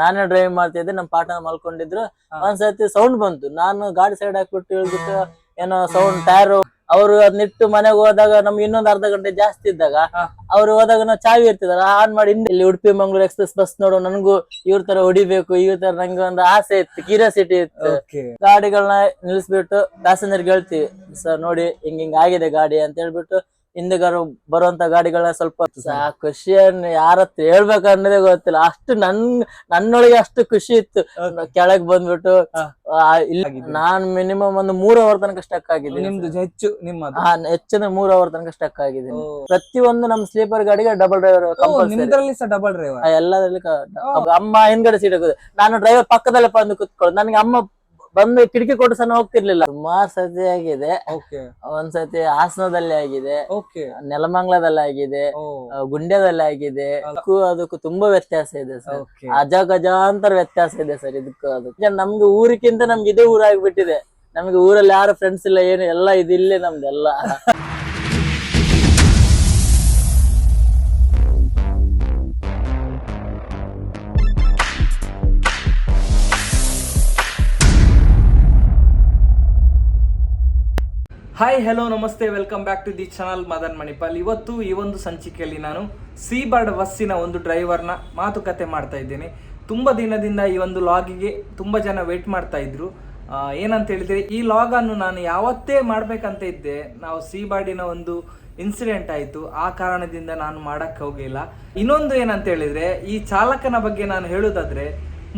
ನಾನೇ ಡ್ರೈವ್ ಮಾಡ್ತಿದ್ದೆ, ನಮ್ ಪಾರ್ಟ್ನರ್ ಮಲ್ಕೊಂಡಿದ್ರು. ಒಂದ್ಸತಿ ಸೌಂಡ್ ಬಂತು, ನಾನು ಗಾಡಿ ಸೈಡ್ ಹಾಕ್ಬಿಟ್ಟು ಇಳ್ಬಿಟ್ಟು ಏನೋ ಸೌಂಡ್ ಟೈರ್ ಅವ್ರು ಅದ್ನಿಟ್ಟು ಮನೆಗೆ ಹೋದಾಗ ನಮ್ಗೆ ಇನ್ನೊಂದ್ ಅರ್ಧ ಗಂಟೆ ಜಾಸ್ತಿ ಇದ್ದಾಗ ಅವ್ರು ಹೋದಾಗ ನಾವು ಚಾವಿ ಇರ್ತಿದಾರ ಆನ್ ಮಾಡಿ ಇಲ್ಲಿ ಉಡುಪಿ ಮಂಗಳೂರು ಎಕ್ಸ್ಪ್ರೆಸ್ ಬಸ್ ನೋಡು, ನನಗೂ ಇವ್ರ ತರ ಹೊಡಿಬೇಕು, ಇವ್ರ ತರ ನಂಗೆ ಒಂದು ಆಸೆ ಇತ್ತು, ಕ್ಯೂರಿಯಾಸಿಟಿ ಇತ್ತು. ಗಾಡಿಗಳನ್ನ ನಿಲ್ಸ್ಬಿಟ್ಟು ಪ್ಯಾಸೆಂಜರ್ಗೆ ಹೇಳ್ತೀವಿ, ಸರ್ ನೋಡಿ ಹಿಂಗ್ ಆಗಿದೆ ಗಾಡಿ ಅಂತ ಹೇಳ್ಬಿಟ್ಟು ಹಿಂದೆಗಾರು ಬರುವಂತ ಗಾಡಿಗಳನ್ನ ಸ್ವಲ್ಪ ಖುಷಿಯನ್ನು ಯಾರತ್ರ ಹೇಳ್ಬೇಕು ಅನ್ನೋದೇ ಗೊತ್ತಿಲ್ಲ, ಅಷ್ಟು ನನ್ನೊಳಗೆ ಅಷ್ಟು ಖುಷಿ ಇತ್ತು. ಕೆಳಗ್ ಬಂದ್ಬಿಟ್ಟು ನಾನ್ ಮಿನಿಮಮ್ ಒಂದು 3 ಅವರ್ ತನಕ ಸ್ಟಕ್ ಆಗಿದ್ದೀನಿ. ನಿಮ್ದು ಹೆಚ್ಚು ಹೆಚ್ಚಂದ್ರೆ 3 ಅವರ್ ತನಕ ಸ್ಟಕ್ ಆಗಿದ್ದೀನಿ. ಪ್ರತಿಯೊಂದು ನಮ್ ಸ್ಲೀಪರ್ ಗಾಡಿಗೆ ಡಬಲ್ ಡ್ರೈವರ್ ಡಬಲ್ ಡ್ರೈವರ್ ಎಲ್ಲದ್ರಲ್ಲಿ ಅಮ್ಮ ಹಿಂದ್ಗಡೆ ಸೀಟ್ ಹಾಕೋದು, ನಾನು ಡ್ರೈವರ್ ಪಕ್ಕದಲ್ಲೇ ಬಂದು ಕುತ್ಕೊಳ್ಳೋದು. ನನಗೆ ಅಮ್ಮ ಬಂದು ಕಿಟಕಿ ಕೊಟ್ಟು ಸಹ ಹೋಗ್ತಿರ್ಲಿಲ್ಲ. ಸುಮಾರು ಸತಿ ಆಗಿದೆ. ಒಂದ್ಸತಿ ಹಾಸನದಲ್ಲಿ ಆಗಿದೆ, ನೆಲಮಂಗ್ಲದಲ್ಲಿ ಆಗಿದೆ, ಗುಂಡ್ಯದಲ್ಲಿ ಆಗಿದೆ. ಅದಕ್ಕೂ ತುಂಬಾ ವ್ಯತ್ಯಾಸ ಇದೆ ಸರ್, ಅಜಗಜಾಂತರ ವ್ಯತ್ಯಾಸ ಇದೆ ಸರ್ ಇದಕ್ಕೂ ಅದಕ್ಕೆ. ನಮ್ಗೆ ಊರಿಗಿಂತ ನಮ್ಗೆ ಇದೇ ಊರಾಗ್ಬಿಟ್ಟಿದೆ. ನಮ್ಗೆ ಊರಲ್ಲಿ ಯಾರು ಫ್ರೆಂಡ್ಸ್ ಇಲ್ಲ, ಏನು ಎಲ್ಲ ಇದಿಲ್ಲೇ ನಮ್ದೆಲ್ಲ. ಹಾಯ್ ಹಲೋ ನಮಸ್ತೆ, welcome back to the channel Madan Manipal. ಇವತ್ತು ಈ ಒಂದು ಸಂಚಿಕೆಯಲ್ಲಿ ನಾನು ಸೀ ಬರ್ಡ್ ಬಸ್ಸಿನ ಒಂದು ಡ್ರೈವರ್ನ ಮಾತುಕತೆ ಮಾಡ್ತಾ ಇದ್ದೇನೆ. ತುಂಬ ದಿನದಿಂದ ಈ ಒಂದು ಲಾಗಿಗೆ ತುಂಬ ಜನ ವೇಟ್ ಮಾಡ್ತಾ ಇದ್ರು. ಏನಂತ ಹೇಳಿದ್ರೆ, ಈ ಲಾಗನ್ನು ನಾನು ಯಾವತ್ತೇ ಮಾಡ್ಬೇಕಂತ ಇದ್ದೆ. ನಾವು ಸೀ ಬರ್ಡಿನ ಒಂದು ಇನ್ಸಿಡೆಂಟ್ ಆಯಿತು, ಆ ಕಾರಣದಿಂದ ನಾನು ಮಾಡಕ್ಕೆ ಹೋಗಿಲ್ಲ. ಇನ್ನೊಂದು ಏನಂತ ಹೇಳಿದ್ರೆ, ಈ ಚಾಲಕನ ಬಗ್ಗೆ ನಾನು ಹೇಳುವುದಾದ್ರೆ,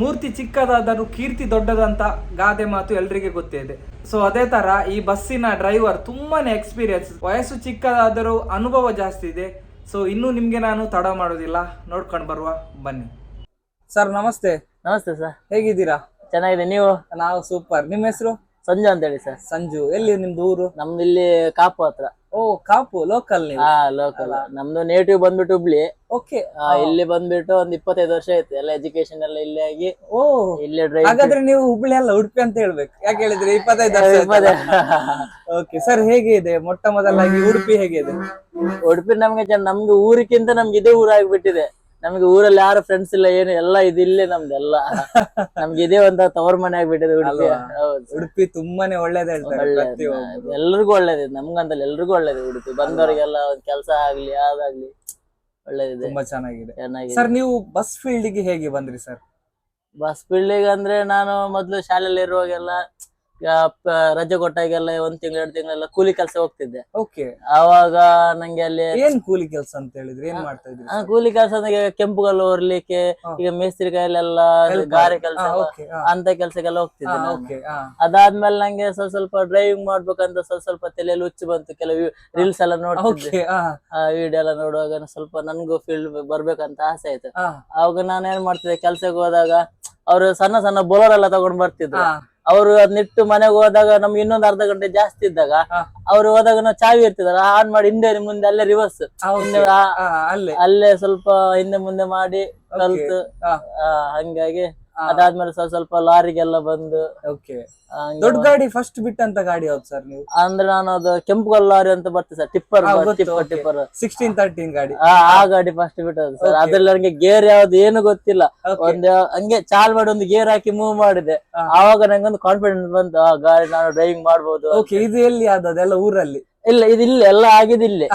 ಮೂರ್ತಿ ಚಿಕ್ಕದಾದರೂ ಕೀರ್ತಿ ದೊಡ್ಡದಂತ ಗಾದೆ ಮಾತು ಎಲ್ರಿಗೆ ಗೊತ್ತಿದೆ. ಸೊ ಅದೇ ತರ ಈ ಬಸ್ಸಿನ ಡ್ರೈವರ್ ತುಂಬಾನೇ ಎಕ್ಸ್ಪೀರಿಯನ್ಸ್, ವಯಸ್ಸು ಚಿಕ್ಕದಾದರೂ ಅನುಭವ ಜಾಸ್ತಿ ಇದೆ. ಸೊ ಇನ್ನು ನಿಮ್ಗೆ ನಾನು ತಡ ಮಾಡೋದಿಲ್ಲ, ನೋಡ್ಕೊಂಡು ಬರುವ ಬನ್ನಿ. ಸರ್ ನಮಸ್ತೆ. ನಮಸ್ತೆ ಸರ್, ಹೇಗಿದ್ದೀರಾ? ಚೆನ್ನಾಗಿದೆ, ನೀವು? ನಾವು ಸೂಪರ್. ನಿಮ್ಮ ಹೆಸರು? ಸಂಜು ಅಂತ ಹೇಳಿ ಸರ್. ಸಂಜು, ಎಲ್ಲಿ ನಿಮ್ದು ಊರು? ನಮ್ದು ಇಲ್ಲಿ ಕಾಪು ಹತ್ರ. ಓ ಕಾಪು, ಲೋಕಲ್? ಲೋಕಲ್. ನಮ್ದು ನೇಟಿವ್ ಬಂದ್ಬಿಟ್ಟು ಹುಬ್ಳಿ. ಓಕೆ. ಇಲ್ಲಿ ಬಂದ್ಬಿಟ್ಟು ಒಂದ್ 25 ವರ್ಷ ಆಯ್ತು, ಎಲ್ಲ ಎಜುಕೇಶನ್ ಎಲ್ಲ ಇಲ್ಲೇ ಆಗಿ. ಓ ಇಲ್ಲೇ ಡ್ರೈವ್. ಹಾಗಾದ್ರೆ ನೀವು ಹುಬ್ಳಿ ಅಲ್ಲ ಉಡುಪಿ ಅಂತ ಹೇಳ್ಬೇಕು, ಯಾಕೆ ಹೇಳಿದ್ರೆ 25 ವರ್ಷ. ಓಕೆ ಸರ್, ಹೇಗೆ ಇದೆ ಮೊಟ್ಟ ಮೊದಲಾಗಿ ಉಡುಪಿ ಹೇಗಿದೆ? ಉಡುಪಿ ನಮ್ಗೆ ಊರಿಗಿಂತ ನಮ್ಗೆ ಇದೇ ಊರಾಗ್ಬಿಟ್ಟಿದೆ. ನಮ್ಗೆ ಊರಲ್ಲಿ ಯಾರು ಫ್ರೆಂಡ್ಸ್ ಇಲ್ಲ, ಏನು ಎಲ್ಲ ಇದಿಲ್ಲೇ ನಮ್ದೆಲ್ಲ. ನಮ್ಗೆ ಇದೇ ಒಂದ್ ತವರ್ ಮನೆ ಆಗ್ಬಿಟ್ಟಿದೆ ಉಡುಪಿ. ಉಡುಪಿ ತುಂಬಾನೇ ಒಳ್ಳೇದು ಹೇಳ್ತಾರೆ, ಎಲ್ರಿಗೂ ಒಳ್ಳೇದಿದೆ, ನಮ್ಗಂತಲ್ಲ ಎಲ್ರಿಗೂ ಒಳ್ಳೇದು ಉಡುಪಿ. ಬಂದವರಿಗೆಲ್ಲ ಒಂದ್ ಕೆಲ್ಸ ಆಗ್ಲಿ ಯಾವ್ದಾಗ್ಲಿ ಒಳ್ಳೇದಿದೆ, ತುಂಬಾ ಚೆನ್ನಾಗಿದೆ. ಸರ್ ನೀವು ಬಸ್ ಫೀಲ್ಡ್ ಗೆ ಹೇಗೆ ಬಂದ್ರಿ ಸರ್? ಬಸ್ ಫೀಲ್ಡ್ ಅಂದ್ರೆ ನಾನು ಮೊದ್ಲು ಶಾಲೆಯಲ್ಲಿ ಇರುವಾಗೆಲ್ಲ ರಜೆ ಕೊಟ್ಟಾಗೆಲ್ಲ 1 ತಿಂಗಳು 2 ತಿಂಗಳೆಲ್ಲ ಕೂಲಿ ಕೆಲಸ ಹೋಗ್ತಿದ್ದೆ. ಓಕೆ. ಅವಾಗ ನಂಗೆ ಅಲ್ಲಿ ಏನ್ ಕೂಲಿ ಕೆಲಸ ಅಂತ ಹೇಳಿದ್ರೆ ಏನ್ ಮಾಡ್ತಾ ಇದ್ರಿ? ಕೂಲಿ ಕೆಲಸ ಅಂದ್ರೆ ಕೆಂಪುಗಲ್ಲು ಹೊರ್ಲಿಕ್ಕೆ, ಈಗ ಮೇಸ್ತ್ರಿ ಕೈಲೆಲ್ಲ ಗಾರೆ ಕೆಲಸ ಅಂತ ಕೆಲ್ಸಕ್ಕೆಲ್ಲ ಹೋಗ್ತಿದ್ದೆ. ಅದಾದ್ಮೇಲೆ ನಂಗೆ ಸ್ವಲ್ಪ ಡ್ರೈವಿಂಗ್ ಮಾಡ್ಬೇಕಂತ ಸ್ವಲ್ಪ ತಲೆಯಲ್ಲಿ ಹುಚ್ಚು ಬಂತು. ಕೆಲವು ರೀಲ್ಸ್ ಎಲ್ಲ ನೋಡ್ತಿದ್ದೆ, ವಿಡಿಯೋ ಎಲ್ಲ ನೋಡುವಾಗ ಸ್ವಲ್ಪ ನನ್ಗೂ ಫೀಲ್ಡ್ ಬರ್ಬೇಕಂತ ಆಸೆ ಆಯ್ತು. ಅವಾಗ ನಾನು ಏನ್ ಮಾಡ್ತಿದ್ದೆ, ಕೆಲ್ಸಕ್ಕೆ ಹೋದಾಗ ಅವ್ರು ಸಣ್ಣ ಸಣ್ಣ ಬೋಲರ್ ಎಲ್ಲ ತಗೊಂಡ್ ಬರ್ತಿದ್ರು. ಅವ್ರು ಅದ್ನಿಟ್ಟು ಮನೆಗೆ ಹೋದಾಗ ನಮ್ಗೆ ಇನ್ನೊಂದ್ ಅರ್ಧ ಗಂಟೆ ಜಾಸ್ತಿ ಇದ್ದಾಗ ಅವ್ರು ಹೋದಾಗ ನಾವು ಚಾವಿ ಇರ್ತಿದಾರ ಆನ್ ಮಾಡಿ ಹಿಂದೆ ಮುಂದೆ ಅಲ್ಲೇ ರಿವರ್ಸ್ ಅಲ್ಲೇ ಸ್ವಲ್ಪ ಹಿಂದೆ ಮುಂದೆ ಮಾಡಿ ಕಲ್ತು. ಹಂಗಾಗಿ ಅದಾದ್ಮೇಲೆ ಸ್ವಲ್ಪ ಲಾರಿಗೆಲ್ಲ ಬಂದು. ದೊಡ್ಡ ಗಾಡಿ ಫಸ್ಟ್ ಬಿಟ್ಟಂತ ಗಾಡಿ ಯಾವ್ದು ಸರ್ ನೀವು? ಅಂದ್ರೆ ನಾನು ಅದು ಕೆಂಪುಗಲ್ಲು ಲಾರಿ ಅಂತ ಬರ್ತದೆ ಸರ್, ಟಿಪ್ಪರ್ 1613 ಗಾಡಿ. ಆ ಗಾಡಿ ಫಸ್ಟ್ ಬಿಟ್ಟದ್ದು ಸರ್. ಅದ್ರಲ್ಲಿ ನನಗೆ ಗೇರ್ ಯಾವ್ದು ಏನು ಗೊತ್ತಿಲ್ಲ, ಒಂದು ಹಂಗೆ ಚಾಲ್ ಮಾಡಿ ಒಂದು ಗೇರ್ ಹಾಕಿ ಮೂವ್ ಮಾಡಿದೆ. ಆವಾಗ ನಂಗೊಂದು ಕಾನ್ಫಿಡೆನ್ಸ್ ಬಂತು, ಆ ಗಾಡಿ ನಾನು ಡ್ರೈವಿಂಗ್ ಮಾಡ್ಬೋದು. ಇದು ಎಲ್ಲಿ ಅದೆಲ್ಲ ಊರಲ್ಲಿ? ಇಲ್ಲ, ಇದಿಲ್ಲ, ಎಲ್ಲ ಆಗಿದೆ ಇಲ್ಲಿ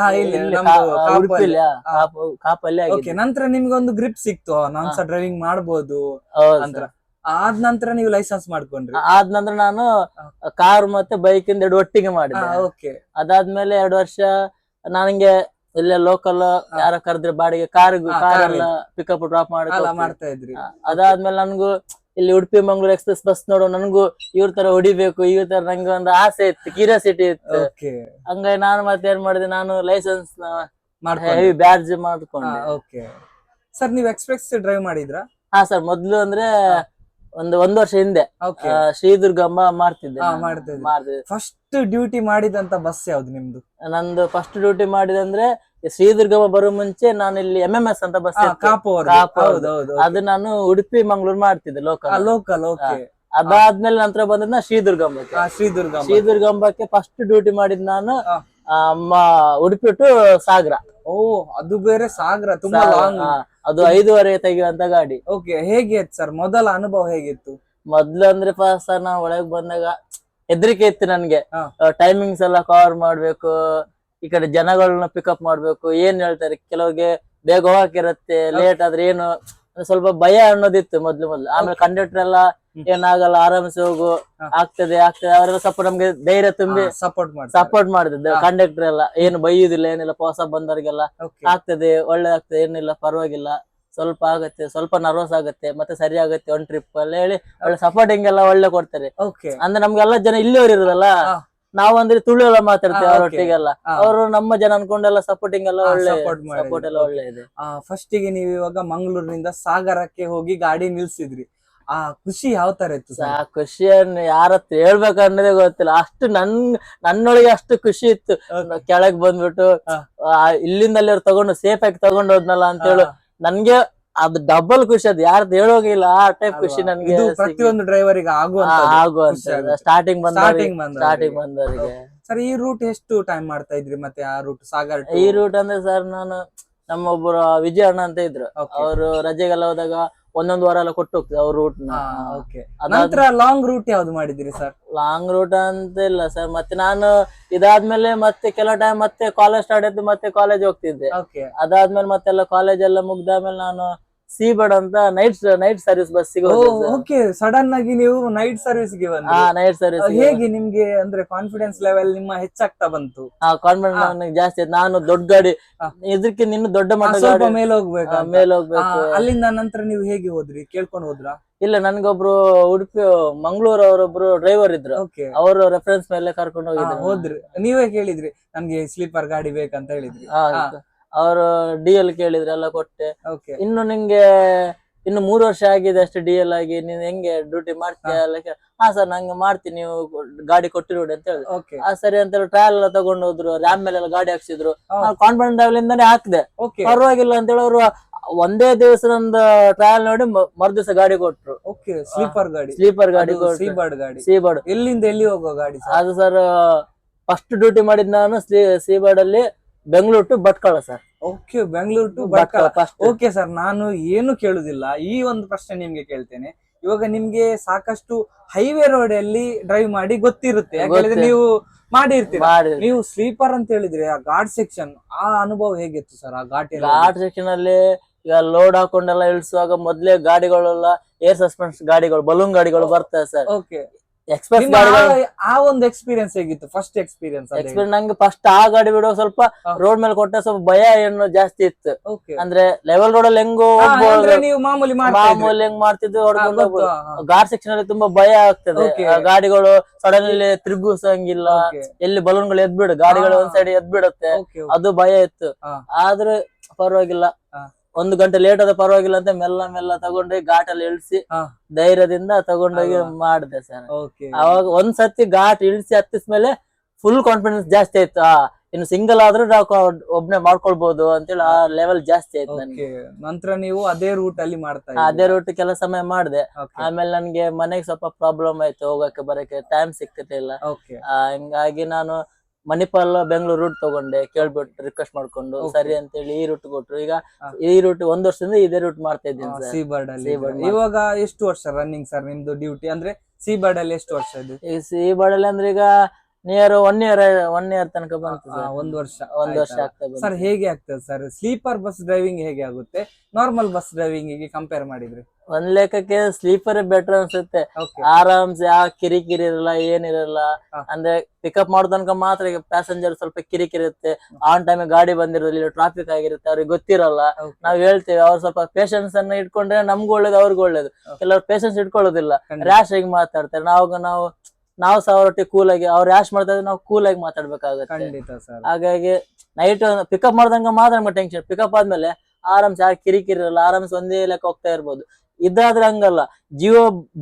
ಉಡುಪಿಲಿ ಕಾಪಲ್ಲಿ ಆಗಿದೆ. ನಂತರ ನಿಮ್ಗೆ ಒಂದು ಗ್ರಿಪ್ ಸಿಕ್ತು, ನಾನ್ ಸಹ ಡ್ರೈವಿಂಗ್ ಮಾಡ್ಬೋದು ಅಂತ. ಆದ ನಂತರ ನೀವು ಲೈಸೆನ್ಸ್ ಮಾಡ್ಕೊಂಡ್ರಿ? ಆದ ನಂತರ ನಾನು ಕಾರ್ ಮತ್ತೆ ಬೈಕ್ ಇಂದ 2 ಒಟ್ಟಿಗೆ ಮಾಡಿದೆ. ಅದಾದ್ಮೇಲೆ 2 ವರ್ಷ ನನಗೆ ಇಲ್ಲೇ ಲೋಕಲ್ ಯಾರ ಕರೆದ್ರೆ ಬಾಡಿಗೆ ಕಾರ್ ಎಲ್ಲ ಪಿಕಪ್ ಡ್ರಾಪ್ ಮಾಡ್ತಾ ಇದ್ರಿ. ಅದಾದ್ಮೇಲೆ ನನ್ಗೂ ಇಲ್ಲಿ ಉಡುಪಿ ಮಂಗಳೂರು ಎಕ್ಸ್ಪ್ರೆಸ್ ಬಸ್ ನೋಡು, ನನಗೂ ಇವ್ರ ತರ ಹೊಡಿಬೇಕು, ಇವ್ರ ತರ ನಂಗೆ ಒಂದು ಆಸೆ ಇತ್ತು, ಕ್ಯೂರಿಯಾಸಿಟಿ ಇತ್ತು. ಹಂಗಾಗಿ ನಾನು ಮತ್ತೆ ಏನ್ ಮಾಡಿದೆ, ನಾನು ಲೈಸೆನ್ಸ್ ಹೆವಿ ಬ್ಯಾಡ್ಜ್ ಮಾಡ್ಕೊಂಡೆ. ಸರ್ ನೀವು ಎಕ್ಸ್ಪ್ರೆಸ್ ಡ್ರೈವ್ ಮಾಡಿದ್ರಾ? ಹಾ ಸರ್, ಮೊದ್ಲು ಅಂದ್ರೆ ಒಂದು ವರ್ಷ ಹಿಂದೆ ಶ್ರೀದುರ್ಗಮ್ಮ ಮಾಡ್ತಿದ್ದೆ. ಫಸ್ಟ್ ಡ್ಯೂಟಿ ಮಾಡಿದಂತ ಬಸ್ ಯಾವ್ದು ನಿಮ್ದು? ನಂದು ಫಸ್ಟ್ ಡ್ಯೂಟಿ ಮಾಡಿದಂದ್ರೆ ಶ್ರೀದುರ್ಗಮ್ಮ ಬರೋ ಮುಂಚೆ ನಾನು ಇಲ್ಲಿ MMS ಅಂತ ಬಸ್, ಅದು ನಾನು ಉಡುಪಿ ಮಂಗಳೂರು ಮಾಡ್ತಿದ್ದೆ ಲೋಕಲ್. ಅದಾದ್ಮೇಲೆ ನಂತರ ಬಂದದ್ ಶ್ರೀದುರ್ಗಂಬಕ್ಕೆ. ಶ್ರೀದುರ್ಗಂಬಕ್ಕೆ ಫಸ್ಟ್ ಡ್ಯೂಟಿ ಮಾಡಿದ್ ನಾನು ಉಡುಪಿ ಟು ಸಾಗರ. ಓ ಅದು ಬೇರೆ, ಸಾಗರ ತುಂಬಾ ಲಾಂಗ್. ಅದು 5:30 ತೆಗೆಯುವಂತ ಗಾಡಿ. ಓಕೆ, ಹೇಗೆ ಸರ್ ಮೊದಲ ಅನುಭವ ಹೇಗಿತ್ತು? ಮೊದ್ಲು ಅಂದ್ರೆ ಫಸ್ಟ್ ನಾನು ಒಳಗ್ ಬಂದಾಗ ಹೆದರಿಕೆ ಇತ್ತು ನನ್ಗೆ. ಟೈಮಿಂಗ್ಸ್ ಎಲ್ಲ ಕವರ್ ಮಾಡ್ಬೇಕು, ಈ ಕಡೆ ಜನಗಳನ್ನ ಪಿಕಪ್ ಮಾಡ್ಬೇಕು, ಏನ್ ಹೇಳ್ತಾರೆ ಕೆಲವ್ರಿಗೆ ಬೇಗ ಹೋಗಕ್ಕಿರತ್ತೆ, ಲೇಟ್ ಆದ್ರೆ ಏನು ಸ್ವಲ್ಪ ಭಯ ಅನ್ನೋದಿತ್ತು ಮೊದ್ಲು. ಆಮೇಲೆ ಕಂಡಕ್ಟರ್ ಎಲ್ಲ ಏನಾಗಲ್ಲ, ಆರಾಮ್ಸೆ ಹೋಗು, ಆಗ್ತದೆ ಅವರೆಲ್ಲ ಸ್ವಲ್ಪ ನಮ್ಗೆ ಧೈರ್ಯ ತುಂಬಿ ಸಪೋರ್ಟ್ ಮಾಡ್ತಿದ್ದೆ. ಕಂಡಕ್ಟರ್ ಎಲ್ಲ ಏನು ಬೈಯುದಿಲ್ಲ, ಏನಿಲ್ಲ, ಹೊಸ ಬಂದವ್ರಿಗೆಲ್ಲ ಆಗ್ತದೆ, ಒಳ್ಳೆ ಆಗ್ತದೆ, ಏನಿಲ್ಲ, ಪರವಾಗಿಲ್ಲ, ಸ್ವಲ್ಪ ಆಗತ್ತೆ, ಸ್ವಲ್ಪ ನರ್ವಸ್ ಆಗತ್ತೆ, ಮತ್ತೆ ಸರಿ ಆಗತ್ತೆ ಒಂದ್ ಟ್ರಿಪ್ ಎಲ್ಲ ಹೇಳಿ ಒಳ್ಳೆ ಸಪೋರ್ಟಿಂಗ್ ಎಲ್ಲ ಒಳ್ಳೆ ಕೊಡ್ತಾರೆ. ಅಂದ್ರೆ ನಮ್ಗೆಲ್ಲ ಜನ ಇಲ್ಲಿಯವ್ರು ಇರೋದಲ್ಲ, ನಾವ್ ಅಂದ್ರೆ ತುಳು ಎಲ್ಲ ಮಾತಾಡ್ತೇವೆ ಅವರೊಟ್ಟಿಗೆಲ್ಲ, ಅವರು ನಮ್ಮ ಜನ ಅನ್ಕೊಂಡೆಲ್ಲ ಸಪೋರ್ಟಿಂಗ್ ಎಲ್ಲ ಒಳ್ಳೆ ಸಪೋರ್ಟ್ ಎಲ್ಲ ಒಳ್ಳೆ ಇದೆ. ಫಸ್ಟ್ ಗೆ ನೀವು ಇವಾಗ ಮಂಗಳೂರಿನಿಂದ ಸಾಗರಕ್ಕೆ ಹೋಗಿ ಗಾಡಿ ನಿಲ್ಸಿದ್ರಿ, ಆ ಖುಷಿ ಯಾವ ತರ ಇತ್ತು? ಆ ಖುಷಿಯನ್ನು ಯಾರತ್ರ ಹೇಳ್ಬೇಕನ್ನೋದೇ ಗೊತ್ತಿಲ್ಲ, ಅಷ್ಟು ನನ್ನೊಳಗೆ ಅಷ್ಟು ಖುಷಿ ಇತ್ತು. ಕೆಳಗ್ ಬಂದ್ಬಿಟ್ಟು ಇಲ್ಲಿಂದ ಅಲ್ಲಿ ಅವ್ರು ತಗೊಂಡು ಸೇಫ್ ಆಗಿ ತಗೊಂಡು ಹೋದ್ನಲ್ಲ ಅಂತ ಹೇಳು, ನನ್ಗೆ ಅದು ಡಬಲ್ ಖುಷಿ, ಅದು ಯಾರ್ದು ಹೇಳೋಗಿಲ್ಲ, ಆ ಟೈಪ್ ಖುಷಿ ನನ್ಗೆ. ಪ್ರತಿಯೊಂದು ಡ್ರೈವರಿಗೆ ಆಗುವಂತ ಸ್ಟಾರ್ಟಿಂಗ್ ಬಂದವರಿಗೆ. ಸರ್, ಈ ರೂಟ್ ಎಷ್ಟು ಟೈಮ್ ಮಾಡ್ತಾ ಇದ್ರಿ ಮತ್ತೆ ಆ ರೂಟ್ ಸಾಗರ? ಈ ರೂಟ್ ಅಂದ್ರೆ ಸರ್, ನಾನು ನಮ್ಮೊಬ್ಬರು ವಿಜಯ ಅಣ್ಣ ಅಂತ ಇದ್ರು, ಅವರು ರಜೆಗೆಲ್ಲ ಹೋದಾಗ ಒಂದೊಂದು ವಾರ ಎಲ್ಲ ಕೊಟ್ಟು ಹೋಗ್ತದೆ ಅವ್ರ ರೂಟ್ ನ. ನಂತರ ಲಾಂಗ್ ರೂಟ್ ಯಾವ್ದು ಮಾಡಿದಿರಿ ಸರ್? ಲಾಂಗ್ ರೂಟ್ ಅಂತ ಇಲ್ಲ ಸರ್, ಮತ್ತೆ ನಾನು ಇದಾದ್ಮೇಲೆ ಮತ್ತೆ ಕೆಲವು ಟೈಮ್ ಮತ್ತೆ ಕಾಲೇಜ್ ಸ್ಟಾರ್ಟ್ ಆಯ್ತು, ಮತ್ತೆ ಕಾಲೇಜ್ ಹೋಗ್ತಿದ್ದೆ. ಅದಾದ್ಮೇಲೆ ಮತ್ತೆಲ್ಲ ಕಾಲೇಜ್ ಎಲ್ಲ ಮುಗ್ದಾದ್ಮೇಲೆ ನಾನು ಸೀಬರ್ಡ್ ಅಂತ ನೈಟ್ ಸರ್ವಿಸ್ ಬಸ್ಸಿಗೆ ಹೋದೆ. ಸಡನ್ ಆಗಿ ನೀವು ನೈಟ್ ಸರ್ವಿಸ್ ಗೆ ಬಂದ್ರಿ? ನೈಟ್ ಸರ್ವಿಸ್ ಹೇಗೆ ನಿಮ್ಗೆ ಅಂದ್ರೆ ಕಾನ್ಫಿಡೆನ್ಸ್ ಲೆವೆಲ್ ನಿಮ್ಮ ಹೆಚ್ಚಾಗ್ತಾ ಬಂತು? ಕಾನ್ಫಿಡೆನ್ಸ್ ಜಾಸ್ತಿ ಆಯ್ತು. ನಾನು ದೊಡ್ಡ ಗಾಡಿ, ಇದಕ್ಕೆ ನಿನ್ನ ದೊಡ್ಡ ಮಟ್ಟ ಮೇಲೆ ಹೋಗ್ಬೇಕು. ಅಲ್ಲಿಂದ ನಂತರ ನೀವು ಹೇಗೆ ಹೋದ್ರಿ? ಕೇಳ್ಕೊಂಡು ಹೋದ್ರಾ? ಇಲ್ಲ, ನನ್ಗೊಬ್ರು ಉಡುಪಿ ಮಂಗಳೂರು ಅವರೊಬ್ರು ಡ್ರೈವರ್ ಇದ್ರು, ಅವರು ರೆಫರೆನ್ಸ್ ಮೇಲೆ ಕರ್ಕೊಂಡು ಹೋದ್ರಿ. ನೀವೇ ಕೇಳಿದ್ರಿ ನನ್ಗೆ ಸ್ಲೀಪರ್ ಗಾಡಿ ಬೇಕಂತ ಹೇಳಿದ್ರಿ? ಅವರು DL ಕೇಳಿದ್ರೆ ಎಲ್ಲ ಕೊಟ್ಟೆ. ಇನ್ನು ನಿಂಗೆ ಇನ್ನು 3 ವರ್ಷ ಆಗಿದೆ ಅಷ್ಟೇ DL ಆಗಿ, ನೀನ್ ಹೆಂಗೆ ಡ್ಯೂಟಿ ಮಾಡ್ತೀಯ? ಹಾ ಸರ್, ನಂಗೆ ಮಾಡ್ತೀನಿ, ನೀವು ಗಾಡಿ ಕೊಟ್ಟಿರೋಡಿ ಅಂತ ಹೇಳಿದ್ರು. ಸರಿ ಅಂತ ಹೇಳಿ ಟ್ರಯಲ್ ಎಲ್ಲ ತಗೊಂಡು ಹೋದ್ರು, ರ್ಯಾಮ್ ಮೇಲೆ ಎಲ್ಲ ಗಾಡಿ ಹಾಕ್ಸಿದ್ರು. ಕಾನ್ಫಿಡೆಂಟ್ ಲೆವೆಲ್ ಇಂದಾನೆ ಹಾಕ್ದೆ, ಪರವಾಗಿಲ್ಲ ಅಂತ ಹೇಳಿ ಅವರು ಒಂದೇ ದಿವಸ ನಂದು ಟ್ರಯಲ್ ನೋಡಿ ಮರುದಿವಸ ಗಾಡಿ ಕೊಟ್ರು. ಸ್ಲೀಪರ್ ಗಾಡಿ ಸೀಬರ್ಡ್. ಎಲ್ಲಿಂದ ಎಲ್ಲಿ ಹೋಗೋ ಗಾಡಿ ಅದು ಸರ್? ಫಸ್ಟ್ ಡ್ಯೂಟಿ ಮಾಡಿದ್ ನಾನು ಸೀಬರ್ಡ್ ಅಲ್ಲಿ Bengaluru to Bhatkal sir. Bengaluru to Bhatkal. Sir, ನಾನು ಏನು ಕೇಳುದಿಲ್ಲ, ಈ ಒಂದು ಪ್ರಶ್ನೆ ನಿಮ್ಗೆ ಕೇಳ್ತೇನೆ. ಇವಾಗ ನಿಮ್ಗೆ ಸಾಕಷ್ಟು ಹೈವೇ ರೋಡ್ ಅಲ್ಲಿ ಡ್ರೈವ್ ಮಾಡಿ ಗೊತ್ತಿರುತ್ತೆ, ಯಾಕಂದ್ರೆ ನೀವು ಮಾಡಿರ್ತೀರಿ. ನೀವು ಸ್ಲೀಪರ್ ಅಂತ ಹೇಳಿದ್ರೆ ಆ ಘಾಟ್ ಸೆಕ್ಷನ್, ಆ ಅನುಭವ ಹೇಗಿತ್ತು ಸರ್? ಆ ಘಾಟ್ ಸೆಕ್ಷನ್ ಅಲ್ಲಿ ಈಗ ಲೋಡ್ ಹಾಕೊಂಡೆಲ್ಲ ಇಳಿಸುವಾಗ ಮೊದ್ಲೇ ಗಾಡಿಗಳೆಲ್ಲ ಏರ್ ಸಸ್ಪೆನ್ಷನ್ ಗಾಡಿಗಳು, ಬಲೂನ್ ಗಾಡಿಗಳು ಬರ್ತದೆ ಸರ್. ಎಕ್ಸ್ಪ್ರೆಸ್ ಆ ಒಂದು ಎಕ್ಸ್ಪೀರಿಯನ್ಸ್ ಹೇಗಿತ್ತು? ಫಸ್ಟ್ ಎಕ್ಸ್ಪೀರಿಯನ್ಸ್ ನಂಗೆ ಫಸ್ಟ್ ಆ ಗಾಡಿ ಬಿಡುವ ಸ್ವಲ್ಪ ರೋಡ್ ಮೇಲೆ ಕೊಟ್ಟ ಸ್ವಲ್ಪ ಭಯ ಏನು ಜಾಸ್ತಿ ಇತ್ತು. ಅಂದ್ರೆ ಲೆವೆಲ್ ರೋಡ್ ಅಲ್ಲಿ ಹೆಂಗೋ ಮಾಮೂಲಿ ಹೆಂಗ್ ಮಾಡ್ತಿದ್ವಿ, ಹೊಡ್ಕೊಂಡು ಹೋಗ್ಬೋದು. ಘಾಟ್ ಸೆಕ್ಷನ್ ಅಲ್ಲಿ ತುಂಬಾ ಭಯ ಆಗ್ತದೆ, ಗಾಡಿಗಳು ಸಡನ್ ಅಲ್ಲಿ ತಿರುಗಿಸಂಗಿಲ್ಲ, ಎಲ್ಲಿ ಬಲೂನ್ ಗಳು ಎದ್ಬಿಡು, ಗಾಡಿಗಳು ಒಂದ್ ಸೈಡ್ ಎದ್ಬಿಡುತ್ತೆ, ಅದು ಭಯ ಇತ್ತು. ಆದ್ರೆ ಪರವಾಗಿಲ್ಲ, 1 ಗಂಟೆ ಲೇಟ್ ಆದ ಪರವಾಗಿಲ್ಲ ಅಂತ ಮೆಲ್ಲ ತಗೊಂಡೋಗಿ ಘಾಟ್ ಅಲ್ಲಿ ಇಳಿಸಿ ಧೈರ್ಯದಿಂದ ತಗೊಂಡೋಗಿ ಮಾಡಿದೆ ಸರ್. ಅವಾಗ ಒಂದ್ಸತಿ ಘಾಟ್ ಇಳಿಸಿ ಹತ್ತಿಸ್ಮೇಲೆ ಫುಲ್ ಕಾನ್ಫಿಡೆನ್ಸ್ ಜಾಸ್ತಿ ಆಯ್ತು. ಇನ್ನು ಸಿಂಗಲ್ ಆದ್ರೂ ನಾವು ಒಬ್ನೇ ಮಾಡ್ಕೊಳ್ಬಹುದು ಅಂತೇಳಿ ಆ ಲೆವೆಲ್ ಜಾಸ್ತಿ ಆಯ್ತು ನನ್ಗೆ. ನಂತರ ನೀವು ಅದೇ ರೂಟ್ ಅಲ್ಲಿ ಅದೇ ರೂಟ್ ಕೆಲ ಸಮಯ ಮಾಡಿದೆ. ಆಮೇಲೆ ನನ್ಗೆ ಮನೆಗೆ ಸ್ವಲ್ಪ ಪ್ರಾಬ್ಲಮ್ ಆಯ್ತು, ಹೋಗಕ್ಕೆ ಬರಕ್ಕೆ ಟೈಮ್ ಸಿಕ್ತಿರ್ಲಿಲ್ಲ. ಹಿಂಗಾಗಿ ನಾನು ಮಣಿಪಾಲ್ ಬೆಂಗಳೂರು ರೂಟ್ ತಗೊಂಡೆ, ಕೇಳ್ಬಿಟ್ಟು ರಿಕ್ವೆಸ್ಟ್ ಮಾಡ್ಕೊಂಡು ಸರಿ ಅಂತೇಳಿ ಈ ರೂಟ್ ಕೊಟ್ರು. ಈಗ ಈ ರೂಟ್ 1 ವರ್ಷದಿಂದ ಇದೇ ರೂಟ್ ಮಾಡ್ತಾ ಇದ್ದೀನಿ ಸರ್, ಸೀಬರ್ಡ್ ಅಲ್ಲಿ. ಇವಾಗ ಎಷ್ಟು ವರ್ಷ ರನ್ನಿಂಗ್ ಸರ್ ನಿಮ್ದು ಡ್ಯೂಟಿ? ಅಂದ್ರೆ ಸೀಬರ್ಡ್ ಅಲ್ಲಿ ಎಷ್ಟು ವರ್ಷ ಇದೆ? ಈ ಸೀಬರ್ಡ್ ಅಲ್ಲಿ ಅಂದ್ರೆ ಈಗ ನಿಯರ್ 1 ಇಯರ್ ತನಕ ಬಂತು ಸರ್. 1 ವರ್ಷ ಆಗ್ತದೆ ಸರ್. ಹೇಗೆ ಆಗ್ತದೆ ಸರ್ ಸ್ಲೀಪರ್ ಬಸ್ ಡ್ರೈವಿಂಗ್? ಹೇಗೆ ಆಗುತ್ತೆ ನಾರ್ಮಲ್ ಬಸ್ ಡ್ರೈವಿಂಗ್ ಗೆ ಕಂಪೇರ್ ಮಾಡಿದ್ರೆ? ಒಂದ್ ಲೆಕ್ಕಕ್ಕೆ ಸ್ಲೀಪರ್ ಬೆಟರ್ ಅನ್ಸುತ್ತೆ. ಆರಾಮ್ಸೆ ಯಾವ ಕಿರಿಕಿರಿ ಇರಲ್ಲ, ಏನಿರಲ್ಲ. ಅಂದ್ರೆ ಪಿಕಪ್ ಮಾಡೋ ತನಕ ಮಾತ್ರ ಪ್ಯಾಸೆಂಜರ್ ಸ್ವಲ್ಪ ಕಿರಿಕಿರಿ ಇರುತ್ತೆ, ಆನ್ ಟೈಮ್ ಗಾಡಿ ಬಂದಿರೋದಿಲ್ಲ, ಟ್ರಾಫಿಕ್ ಆಗಿರುತ್ತೆ, ಅವ್ರಿಗೆ ಗೊತ್ತಿರಲ್ಲ. ನಾವ್ ಹೇಳ್ತೇವೆ, ಅವ್ರು ಸ್ವಲ್ಪ ಪೇಷನ್ಸ್ ಅನ್ನ ಇಟ್ಕೊಂಡ್ರೆ ನಮ್ಗೂ ಒಳ್ಳೇದು, ಅವ್ರಿಗೂ ಒಳ್ಳೇದು. ಕೆಲವ್ರು ಪೇಷನ್ಸ್ ಇಟ್ಕೊಳ್ಳೋದಿಲ್ಲ, ರ್ಯಾಶ್ ಆಗಿ ಮಾತಾಡ್ತಾರೆ. ನಾವು ಅವರೊಟ್ಟಿಗೆ ಕೂಲ್ ಆಗಿ, ಅವ್ರು ರ್ಯಾಶ್ ಮಾಡ್ತಾ ಇದ್ರೆ ನಾವು ಕೂಲ್ ಆಗಿ ಮಾತಾಡ್ಬೇಕಾಗುತ್ತೆ. ಹಾಗಾಗಿ ನೈಟ್ ಪಿಕಪ್ ಮಾಡ್ದಂಗ ಮಾತ್ರ ಟೆನ್ಷನ್, ಪಿಕಪ್ ಆದ್ಮೇಲೆ ಆರಾಮ್ಸೆ ಯಾರು ಕಿರಿಕಿರಿ ಇರಲ್ಲ, ಆರಾಮ್ಸೆ ಒಂದೇ ಲೆಕ್ಕ ಹೋಗ್ತಾ ಇರ್ಬೋದು. ಇದಾದ್ರೆ ಹಂಗಲ್ಲ, ಜೀವ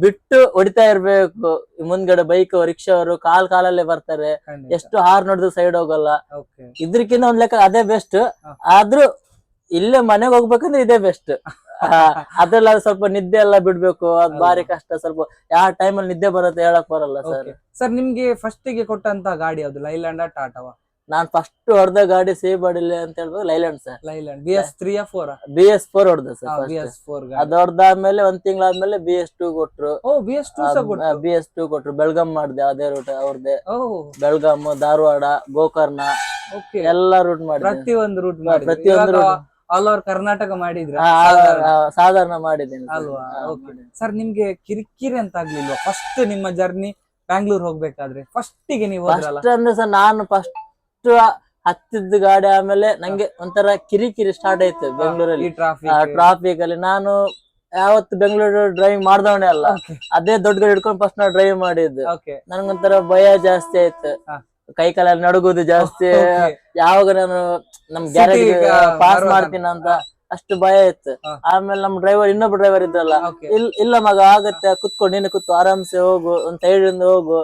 ಬಿಟ್ಟು ಹೊಡಿತಾ ಇರ್ಬೇಕು. ಮುಂದ್ಗಡೆ ಬೈಕ್ ರಿಕ್ಷಾ ಅವರು ಕಾಲಲ್ಲೇ ಬರ್ತಾರೆ, ಎಷ್ಟು ಹಾರ್ ನೋಡಿದ್ರು ಸೈಡ್ ಹೋಗಲ್ಲ. ಇದ್ರಕ್ಕಿಂತ ಒಂದ್ ಲೆಕ್ಕ ಅದೇ ಬೆಸ್ಟ್. ಆದ್ರೂ ಇಲ್ಲೇ ಮನೆಗೆ ಹೋಗ್ಬೇಕಂದ್ರೆ ಇದೇ ಬೆಸ್ಟ್. ಅದ್ರಲ್ಲಿ ಸ್ವಲ್ಪ ನಿದ್ದೆ ಎಲ್ಲ ಬಿಡ್ಬೇಕು, ಅದ್ ಬಾರಿ ಕಷ್ಟ. ಸ್ವಲ್ಪ ಯಾವ ಟೈಮಲ್ಲಿ ನಿದ್ದೆ ಬರುತ್ತೆ ಹೇಳಕ್ ಬರಲ್ಲ ಸರ್. ಸರ್, ನಿಮ್ಗೆ ಫಸ್ಟ್ ಗೆ ಕೊಟ್ಟಂತ ಗಾಡಿ ಯಾವ್ದು? ಲೈಲ್ಯಾಂಡ್ ಟಾಟಾವಾ? ನಾನ್ ಫಸ್ಟ್ ಹೊಡೆದ ಗಾಡಿ ಸಿ ಬಾಡಿಲಿ ಅಂತ ಹೇಳ್ಬೋದು Leyland sir. Leyland BS3 4 BS4 ಹೊಡೆದ ಸರ್. BS4 ಅದ್ ಹೊಡೆದಾದ್ಮೇಲೆ ಒಂದ್ ತಿಂಗಳಾದ್ಮೇಲೆ BS2 ಕೊಟ್ರು. BS2 ಸಹ ಕೊಟ್ರು. BS2 ಕೊಟ್ರು. ಬೆಳಗಾಂ ಮಾಡಿದೆ ಅದೇ ರೂಟ್ ಅವ್ರದ್ದೇ. ಓಹ್ ಬೆಳಗಾಂ, ಧಾರವಾಡ, ಗೋಕರ್ಣ ಎಲ್ಲಾ ರೂಟ್ ಮಾಡಿದೆ. ಪ್ರತಿಯೊಂದು ರೂಟ್ ಮಾಡಿ ಪ್ರತಿಯೊಂದು ಆಲ್ ಓವರ್ ಕರ್ನಾಟಕ ಮಾಡಿದ್ರ ಸಾಧಾರಣ ಮಾಡಿದ್ದೇನೆ ಅಲ್ವಾ? ಸರ್ ನಿಮ್ಗೆ ಕಿರಿಕಿರಿ ಅಂತ ಆಗ್ಲಿಲ್ವಾ ಫಸ್ಟ್ ನಿಮ್ಮ ಜರ್ನಿ ಬ್ಯಾಂಗ್ಳೂರ್ ಹೋಗ್ಬೇಕಾದ್ರೆ? ಫಸ್ಟ್ ಗೆ ನೀವು ಫಸ್ಟ್ ಅಂದ್ರೆ ಸರ್ ನಾನು ಫಸ್ಟ್ ಹತ್ತಿದ್ದ ಗಾಡಿ ಆಮೇಲೆ ನಂಗೆ ಒಂಥರ ಕಿರಿಕಿರಿ ಸ್ಟಾರ್ಟ್ ಆಯ್ತು ಬೆಂಗಳೂರಲ್ಲಿ ಟ್ರಾಫಿಕ್ ಅಲ್ಲಿ. ನಾನು ಯಾವತ್ತು ಬೆಂಗಳೂರು ಡ್ರೈವಿಂಗ್ ಮಾಡ್ದವನೇ ಅಲ್ಲ, ಅದೇ ದೊಡ್ಡ ಗಾಡಿ ಹಿಡ್ಕೊಂಡು ಫಸ್ಟ್ ನಾ ಡ್ರೈವ್ ಮಾಡಿದ್ದು. ನನ್ಗೊಂಥರ ಭಯ ಜಾಸ್ತಿ ಆಯ್ತು, ಕೈ ಕಾಲಲ್ಲಿ ನಡುಗೋದು ಜಾಸ್ತಿ. ಯಾವಾಗ ನಾನು ನಮ್ ಗ್ಯಾರೇಜ್ ಪಾಸ್ ಮಾಡ್ತೀನಿ ಅಂತ ಅಷ್ಟು ಭಯ ಇತ್ತು. ಆಮೇಲೆ ನಮ್ ಡ್ರೈವರ್ ಇನ್ನೊಬ್ಬ ಡ್ರೈವರ್ ಇದ್ರಲ್ಲ, ಇಲ್ಲ ಮಗ ಆಗತ್ತೆ, ಕುತ್ಕೊಂಡು ನೀನು ಕೂತ್ಕೊ ಆರಾಮ್ಸೆ ಹೋಗು, ಒಂದ್ ಸೈಡ್ ಇಂದ ಹೋಗು,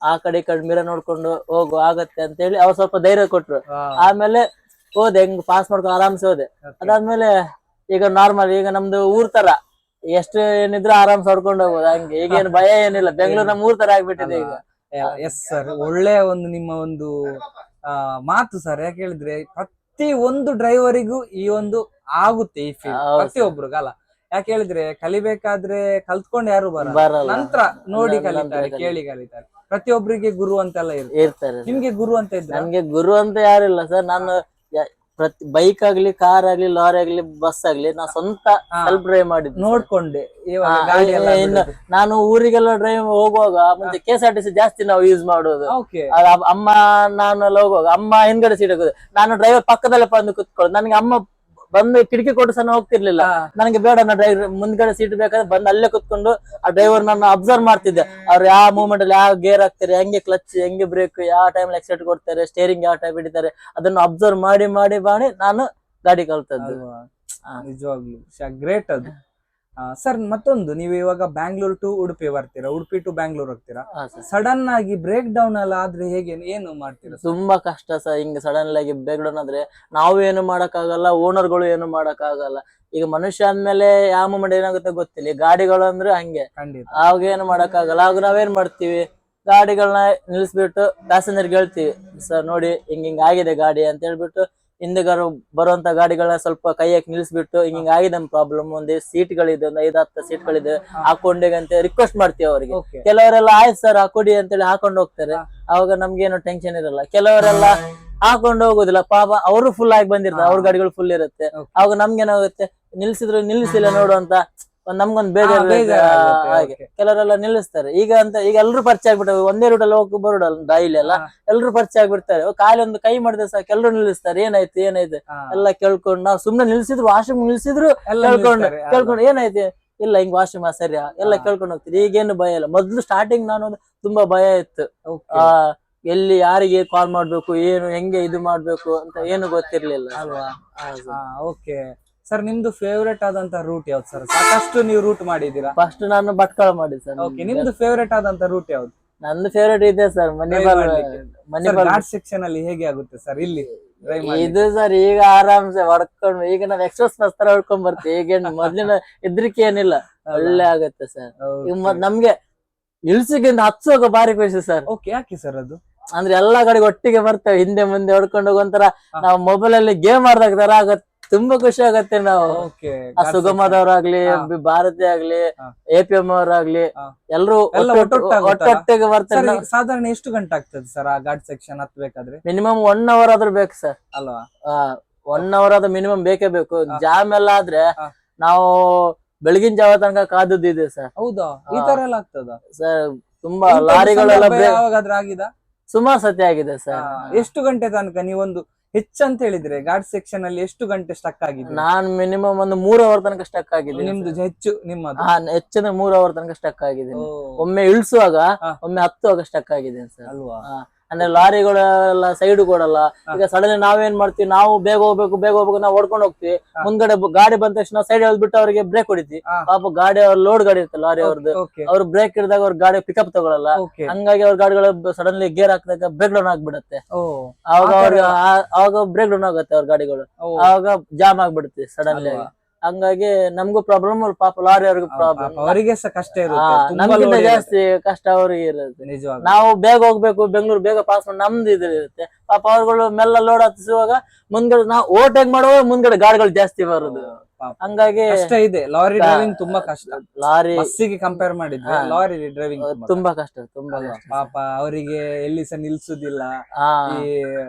ಆ ಕಡೆ ಈ ಕಡೆ ಮಿರ ನೋಡ್ಕೊಂಡು ಹೋಗು ಆಗತ್ತೆ ಅಂತ ಹೇಳಿ ಅವ್ರು ಸ್ವಲ್ಪ ಧೈರ್ಯ ಕೊಟ್ರು. ಆಮೇಲೆ ಹೋದೆ, ಹೆಂಗ್ ಪಾಸ್ ಮಾಡ್ಕೊಂಡು ಆರಾಮ್ಸೆ ಹೋದೆ. ಅದಾದ್ಮೇಲೆ ಈಗ ನಾರ್ಮಲ್, ಈಗ ನಮ್ದು ಊರ್ ತರ ಎಷ್ಟು ಏನಿದ್ರು ಆರಾಮ್ಸೆ ಹೊಡ್ಕೊಂಡು ಹೋಗೋದು, ಹಂಗೆ ಈಗೇನು ಭಯ ಏನಿಲ್ಲ. ಬೆಂಗಳೂರು ನಮ್ ಊರ್ ತರ ಆಗ್ಬಿಟ್ಟಿದೆ ಈಗ. ಎಸ್ ಸರ್, ಒಳ್ಳೆ ಒಂದು ನಿಮ್ಮ ಒಂದು ಮಾತು ಸರ್. ಯಾಕೆ ಹೇಳಿದ್ರೆ ಪ್ರತಿ ಒಂದು ಡ್ರೈವರಿಗೂ ಈ ಒಂದು ಆಗುತ್ತೆ ಈ ಫೀಲ್, ಪ್ರತಿಯೊಬ್ರಿಗಲ್ಲ. ಯಾಕೆ ಹೇಳಿದ್ರೆ ಕಲಿಬೇಕಾದ್ರೆ ಕಲ್ತ್ಕೊಂಡು ಯಾರು ಬರಲ್ಲ, ನಂತರ ನೋಡಿ ಕಲಿತಾರೆ, ಕೇಳಿ ಕಲಿತಾರೆ. ಪ್ರತಿಯೊಬ್ಬರಿಗೆ ಗುರು ಅಂತೆಲ್ಲ ಇರ್ತಾರೆ. ನಿಮ್ಗೆ ಗುರು ಅಂತ ಇದ್ರೆ? ನನ್ಗೆ ಗುರು ಅಂತ ಯಾರಿಲ್ಲ ಸರ್. ನಾನು ಪ್ರತಿ ಬೈಕ್ ಆಗ್ಲಿ, ಕಾರ್ ಆಗ್ಲಿ, ಲಾರಿ ಆಗ್ಲಿ, ಬಸ್ ಆಗ್ಲಿ ನಾ ಸ್ವಂತ ಸೆಲ್ಫ್ ಡ್ರೈವ್ ಮಾಡಿದ್ದು, ನೋಡ್ಕೊಂಡೆ. ನಾನು ಊರಿಗೆಲ್ಲ ಡ್ರೈವ್ ಹೋಗುವಾಗ ಮುಂಚೆ KSRTC ಜಾಸ್ತಿ ನಾವು ಯೂಸ್ ಮಾಡೋದು. ಅಮ್ಮ ನಾನು ಎಲ್ಲ ಹೋಗುವಾಗ ಅಮ್ಮ ಹಿಂದ್ಗಡೆ ಸೀಟ್ ಹಾಕೋದು, ನಾನು ಡ್ರೈವರ್ ಪಕ್ಕದಲ್ಲೇ ಬಂದು ಕುತ್ಕೊಳ್ಳೋದು. ನನಗೆ ಅಮ್ಮ ಬಂದು ಕಿಟಕಿ ಕೊಟ್ಟು ಸಹ ಹೋಗ್ತಿರ್ಲಿಲ್ಲ. ನನಗೆ ಬೇಡ, ನಾ ಡ್ರೈವರ್ ಮುಂದ್ಗಡೆ ಸೀಟ್ ಬೇಕಾದ್ರೆ ಬಂದು ಅಲ್ಲೇ ಕುತ್ಕೊಂಡು ಆ ಡ್ರೈವರ್ ನಾನು ಅಬ್ಸರ್ವ್ ಮಾಡ್ತಿದ್ದೆ. ಅವ್ರು ಯಾವ ಮೂವ್ಮೆಂಟ್ ಅಲ್ಲಿ ಯಾವ ಗೇರ್ ಹಾಕ್ತಾರೆ, ಹೆಂಗೆ ಕ್ಲಚ್, ಹೆಂಗೆ ಬ್ರೇಕ್, ಯಾವ ಟೈಮ್ ಎಕ್ಸೈಟ್ ಕೊಡ್ತಾರೆ, ಸ್ಟೇರಿಂಗ್ ಯಾವ ಟೈಪ್ ಹಿಡಿತಾರೆ, ಅದನ್ನು ಅಬ್ಸರ್ವ್ ಮಾಡಿ ಮಾಡಿ ಮಾಡಿ ನಾನು ಗಾಡಿ ಕಲ್ತದ್ದು. ನಿಜವಾಗ್ಲು ಗ್ರೇಟ್ ಅದು. ಸರ್ ಮತ್ತೊಂದು, ನೀವು ಇವಾಗ ಬ್ಯಾಂಗ್ಳೂರ್ ಟು ಉಡುಪಿ ಬರ್ತೀರಾ, ಉಡುಪಿ ಟು ಬ್ಯಾಂಗ್ಳೂರ್ ಹೋಗ್ತೀರಾ, ಸಡನ್ ಆಗಿ ಬ್ರೇಕ್ ಡೌನ್ ಎಲ್ಲ ಆದ್ರೆ ಹೇಗೆ, ಏನು ಮಾಡ್ತೀರಾ? ತುಂಬಾ ಕಷ್ಟ ಸರ್. ಹಿಂಗೆ ಸಡನ್ ಆಗಿ ಬ್ರೇಕ್ ಡೌನ್ ಆದ್ರೆ ನಾವು ಏನು ಮಾಡಕ್ಕಾಗಲ್ಲ, ಓನರ್ಗಳು ಏನು ಮಾಡಕ್ಕಾಗಲ್ಲ. ಈಗ ಮನುಷ್ಯ ಅಂದ್ಮೇಲೆ ಯಾವ ಮೂಮೆಂಟ್ ಏನಾಗುತ್ತೆ ಗೊತ್ತಿಲ್ಲ. ಗಾಡಿಗಳು ಅಂದ್ರೆ ಹಂಗೆ, ಅವಾಗ ಏನು ಮಾಡಕ್ಕಾಗಲ್ಲ. ಆಗ ನಾವೇನ್ ಮಾಡ್ತೀವಿ, ಗಾಡಿಗಳನ್ನ ನಿಲ್ಸ್ಬಿಟ್ಟು ಪ್ಯಾಸೆಂಜರ್ಗೆ ಹೇಳ್ತೀವಿ, ಸರ್ ನೋಡಿ ಹಿಂಗ್ ಆಗಿದೆ ಗಾಡಿ ಅಂತ ಹೇಳ್ಬಿಟ್ಟು, ಹಿಂದೆಗಾರು ಬರುವಂತ ಗಾಡಿಗಳನ್ನ ಸ್ವಲ್ಪ ಕೈ ಹಾಕಿ ನಿಲ್ಸ್ಬಿಟ್ಟು, ಹಿಂಗ್ ಆಗಿದೆ ನಮ್ ಪ್ರಾಬ್ಲಮ್, ಒಂದೇ ಸೀಟ್ಗಳಿದೆ, ಒಂದು 5-10 ಸೀಟ್ಗಳಿದೆ, ಹಾಕೊಂಡೆ ಅಂತ ರಿಕ್ವೆಸ್ಟ್ ಮಾಡ್ತೀವಿ ಅವರಿಗೆ. ಕೆಲವರೆಲ್ಲ ಆಯ್ತು ಸರ್ ಹಾಕೊಡಿ ಅಂತೇಳಿ ಹಾಕೊಂಡು ಹೋಗ್ತಾರೆ. ಅವಾಗ ನಮ್ಗೇನು ಟೆನ್ಷನ್ ಇರಲ್ಲ. ಕೆಲವರೆಲ್ಲ ಹಾಕೊಂಡು ಹೋಗುದಿಲ್ಲ, ಪಾಪ ಅವರು ಫುಲ್ ಆಗಿ ಬಂದಿರ್ತಾರೆ, ಅವ್ರ ಗಾಡಿಗಳು ಫುಲ್ ಇರುತ್ತೆ. ಅವಾಗ ನಮ್ಗೇನಾಗುತ್ತೆ, ನಿಲ್ಸಿದ್ರು ನಿಲ್ಸಿಲ್ಲ ನೋಡುವಂತ ನಮ್ಗೊಂದ್ ಬೇಜಾರು. ಹಾಗೆ ಕೆಲವರೆಲ್ಲ ನಿಲ್ಲಿಸ್ತಾರೆ. ಈಗ ಎಲ್ರು ಪರಿಚಯ ಆಗ್ಬಿಟ್ಟವೆ, ಒಂದೇ ರೂಟಲ್ಲಿ ಹೋಗಿ ಬರೋಡಲ್ಲ ಡೈಲಿ ಎಲ್ಲ, ಎಲ್ರು ಪರಿಚಯ ಆಗ್ಬಿಡ್ತಾರೆ. ಖಾಲಿ ಒಂದು ಕೈ ಮಾಡಿದ್ರೆ ಸಾಕು ಎಲ್ರು ನಿಲ್ಲಿಸ್ತಾರೆ. ಏನಾಯ್ತು ಎಲ್ಲ ಕೇಳ್ಕೊಂಡು, ನಾವು ಸುಮ್ನೆ ನಿಲ್ಸಿದ್ರು, ವಾಶ್ರೂಮ್ ನಿಲ್ಸಿದ್ರು ಕೇಳ್ಕೊಂಡು ಏನಾಯ್ತು, ಇಲ್ಲ ಹಿಂಗ್ ವಾಶ್ರೂಮ್ ಸರಿಯಾ ಎಲ್ಲ ಕೇಳ್ಕೊಂಡು ಹೋಗ್ತೀರಿ. ಈಗೇನು ಭಯ ಇಲ್ಲ. ಮೊದ್ಲು ಸ್ಟಾರ್ಟಿಂಗ್ ನಾನು ತುಂಬಾ ಭಯ ಇತ್ತು. ಎಲ್ಲಿ ಯಾರಿಗೆ ಕಾಲ್ ಮಾಡ್ಬೇಕು, ಏನು ಹೆಂಗೆ ಇದು ಮಾಡ್ಬೇಕು ಅಂತ ಏನು ಗೊತ್ತಿರ್ಲಿಲ್ಲ ಅಲ್ವಾ? ಓಕೆ ಸರ್, ನಿಮ್ದು ಫೇವರೇಟ್ ಆದಂತ ರೂಟ್ ಯಾವ್ದು ಸರ್? ಸಾಕಷ್ಟು ನೀವು ರೂಟ್ ಮಾಡಿದೀರಾ. ಫಸ್ಟ್ ನಾನು ಭಟ್ಕಳ ಮಾಡಿದ್ದೆ ಸರ್. ಓಕೆ, ನಿಮ್ದು ಫೇವರೇಟ್ ಆದಂತ ರೂಟ್ ಯಾವ್ದು? ನಂದು ಫೇವರೇಟ್ ಇದೆ ಸರ್ ಮಣಿಪಾಲ್. ಘಾಟ್ ಸೆಕ್ಷನ್ ಅಲ್ಲಿ ಹೇಗೆ ಆಗುತ್ತೆ ಸರ್ ಇಲ್ಲಿ? ಇದು ಸರ್ ಈಗ ಆರಾಮ್ಸೆ ಹೊಡ್ಕೊಂಡು, ಈಗ ನಾವ್ ಎಕ್ಸ್ಪ್ರೆಸ್ ಬಸ್ ತರ ಹೊಡ್ಕೊಂಡ್ ಬರ್ತೀವಿ. ಈಗ ಮೊದ್ಲಿನ ಇದ್ರಿಕೆ ಏನಿಲ್ಲ, ಒಳ್ಳೆ ಆಗತ್ತೆ ಸರ್. ನಮ್ಗೆ ಇಳ್ಸಿಗಿಂತ ಹತ್ಸೋಗ ಭಾರಿ ಖುಷಿ ಸರ್. ಓಕೆ, ಯಾಕೆ ಸರ್ ಅದು? ಅಂದ್ರೆ ಎಲ್ಲಾ ಕಡೆಗೆ ಒಟ್ಟಿಗೆ ಬರ್ತೇವೆ, ಹಿಂದೆ ಮುಂದೆ ಹೊಡ್ಕೊಂಡು ಹೋಗುವಂತರ. ನಾವು ಮೊಬೈಲ್ ಅಲ್ಲಿ ಗೇಮ್ ಆಡ್ದಾಗ ತರ ಆಗತ್ತೆ, ತುಂಬಾ ಖುಷಿ ಆಗತ್ತೆ. ನಾವು ಸುಗಮದವ್ರಾಗ್ಲಿ, ಭಾರತಿ ಆಗ್ಲಿ, APM ಅವ್ರಾಗ್ಲಿ ಎಲ್ರು ಒಟ್ಟೊಟ್ಟಿಗೆ ಬರ್ತಾರೆ. ಸಾಧಾರಣ ಎಷ್ಟು ಗಂಟೆ ಆಗ್ತದೆ ಸರ್ ಆ ಘಾಟ್ ಸೆಕ್ಷನ್ ಹತ್ಬೇಕಾದ್ರೆ? ಮಿನಿಮಮ್ 1 hour ಆದ್ರೂ ಬೇಕು ಸರ್. ಅಲ್ವಾ? 1 hour ಆದ್ರೂ ಮಿನಿಮಮ್ ಬೇಕೇ ಬೇಕು. ಜಾಮ್ ಎಲ್ಲ ಆದ್ರೆ ನಾವು ಬೆಳಗಿನ ಜಾವ ತನಕ ಕಾದದ್ದಿದೆ ಸರ್. ಹೌದಾ? ಈ ತರ ಎಲ್ಲ ಆಗ್ತದ ಸರ್? ತುಂಬಾ ಲಾರಿಗಳೆಲ್ಲ ಯಾವಾಗಾದ್ರೂ ಆಗಿದ? ಸುಮಾರು ಸತಿ ಆಗಿದೆ ಸರ್. ಎಷ್ಟು ಗಂಟೆ ತನಕ ನೀವೊಂದು ಹೆಚ್ಚಂತ ಹೇಳಿದ್ರೆ ಘಾಟ್ ಸೆಕ್ಷನ್ ಅಲ್ಲಿ ಎಷ್ಟು ಗಂಟೆ ಸ್ಟಕ್ ಆಗಿದೆ? ನಾನ್ ಮಿನಿಮಮ್ ಒಂದು 3 hour ತನಕ ಸ್ಟಕ್ ಆಗಿದೆ. ನಿಮ್ದು ಹೆಚ್ಚು? ನಿಮ್ಮದು ಹೆಚ್ಚಂದ್ರೆ 3 hour ತನಕ ಸ್ಟಕ್ ಆಗಿದೆ. ಒಮ್ಮೆ ಇಳಿಸುವಾಗ, ಒಮ್ಮೆ ಹತ್ತುವಾಗ ಸ್ಟಕ್ ಆಗಿದೆ ಸರ್. ಅಲ್ವಾ? ಅಂದ್ರೆ ಲಾರಿಗಳೆಲ್ಲ ಸೈಡ್ ಕೊಡಲ್ಲ. ಈಗ ಸಡನ್ ನಾವೇನ್ ಮಾಡ್ತೀವಿ, ನಾವು ಬೇಗ ಹೋಗ್ಬೇಕು ನಾವು ಓಡ್ಕೊಂಡು ಹೋಗ್ತಿವಿ. ಮುಂದ್ಗಡೆ ಗಾಡಿ ಬಂದ ತಕ್ಷಣ ಸೈಡ್ ಹೇಳ್ಬಿಟ್ಟು ಅವರಿಗೆ ಬ್ರೇಕ್ ಹೊಡಿತೀವಿ. ಪಾಪ ಗಾಡಿ ಅವ್ರ ಲೋಡ್ ಗಾಡಿ ಇರುತ್ತೆ, ಲಾರಿ ಅವ್ರದ್ದು. ಅವ್ರು ಬ್ರೇಕ್ ಹಿಡಿದಾಗ ಅವ್ರ ಗಾಡಿ ಪಿಕಪ್ ತಗೊಳಲ್ಲ. ಹಂಗಾಗಿ ಅವ್ರ ಗಾಡಿಗಳು ಸಡನ್ಲಿ ಗೇರ್ ಹಾಕಿದಾಗ ಬ್ರೇಕ್ ಡೌನ್ ಆಗ್ಬಿಡುತ್ತೆ. ಅವಾಗ ಬ್ರೇಕ್ ಡೌನ್ ಆಗುತ್ತೆ ಅವ್ರ ಗಾಡಿಗಳು. ಅವಾಗ ಜಾಮ್ ಆಗ್ಬಿಡುತ್ತೆ ಸಡನ್ಲಿ. ಹಂಗಾಗಿ ನಮ್ಗೂ ಪ್ರಾಬ್ಲಮ್, ಪಾಪ ಲಾರಿ ಅವ್ರಿಗೂ ಪ್ರಾಬ್ಲಮ್, ಅವರಿಗೆ ಸಹ ಕಷ್ಟ ಇರುತ್ತೆ, ತುಂಬಾ ನಮ್ಗಿಂತ load ಜಾಸ್ತಿ ಕಷ್ಟ ಅವ್ರಿಗೆ ಇರುತ್ತೆ. ನಿಜವಾಗ ನಾವು ಬೇಗ ಹೋಗ್ಬೇಕು, ಬೆಂಗಳೂರು ಬೇಗ ಪಾಸ್ ಮಾಡಿ ನಮ್ದು ಇರುತ್ತೆ. ಪಾಪ ಅವ್ರುಗಳು ಮೆಲ್ಲ ಲೋಡ್ ಹತ್ತಿಸುವಾಗ ಮುಂದ್ಗಡೆ ನಾವು ಓವರ್ಟೇಕ್ ಮಾಡುವಾಗ ಮುಂದ್ಗಡೆ ಗಾಡಿಗಳು ಜಾಸ್ತಿ ಬರುದು. ಹಂಗಾಗಿ ಕಷ್ಟ ಇದೆ. ಲಾರಿ ಡ್ರೈವಿಂಗ್ ತುಂಬಾ ಕಷ್ಟ, ಲಾರಿ ಬಸ್ಸಿಗೆ ಕಂಪೇರ್ ಮಾಡಿದ್ರೆ ಲಾರಿ ಡ್ರೈವಿಂಗ್ ತುಂಬಾ ಕಷ್ಟ, ತುಂಬಾ ಕಷ್ಟ. ಪಾಪ ಅವರಿಗೆ ಎಲ್ಲಿ ಸಹ ನಿಲ್ಸುದಿಲ್ಲ, ಹಾ, ಈ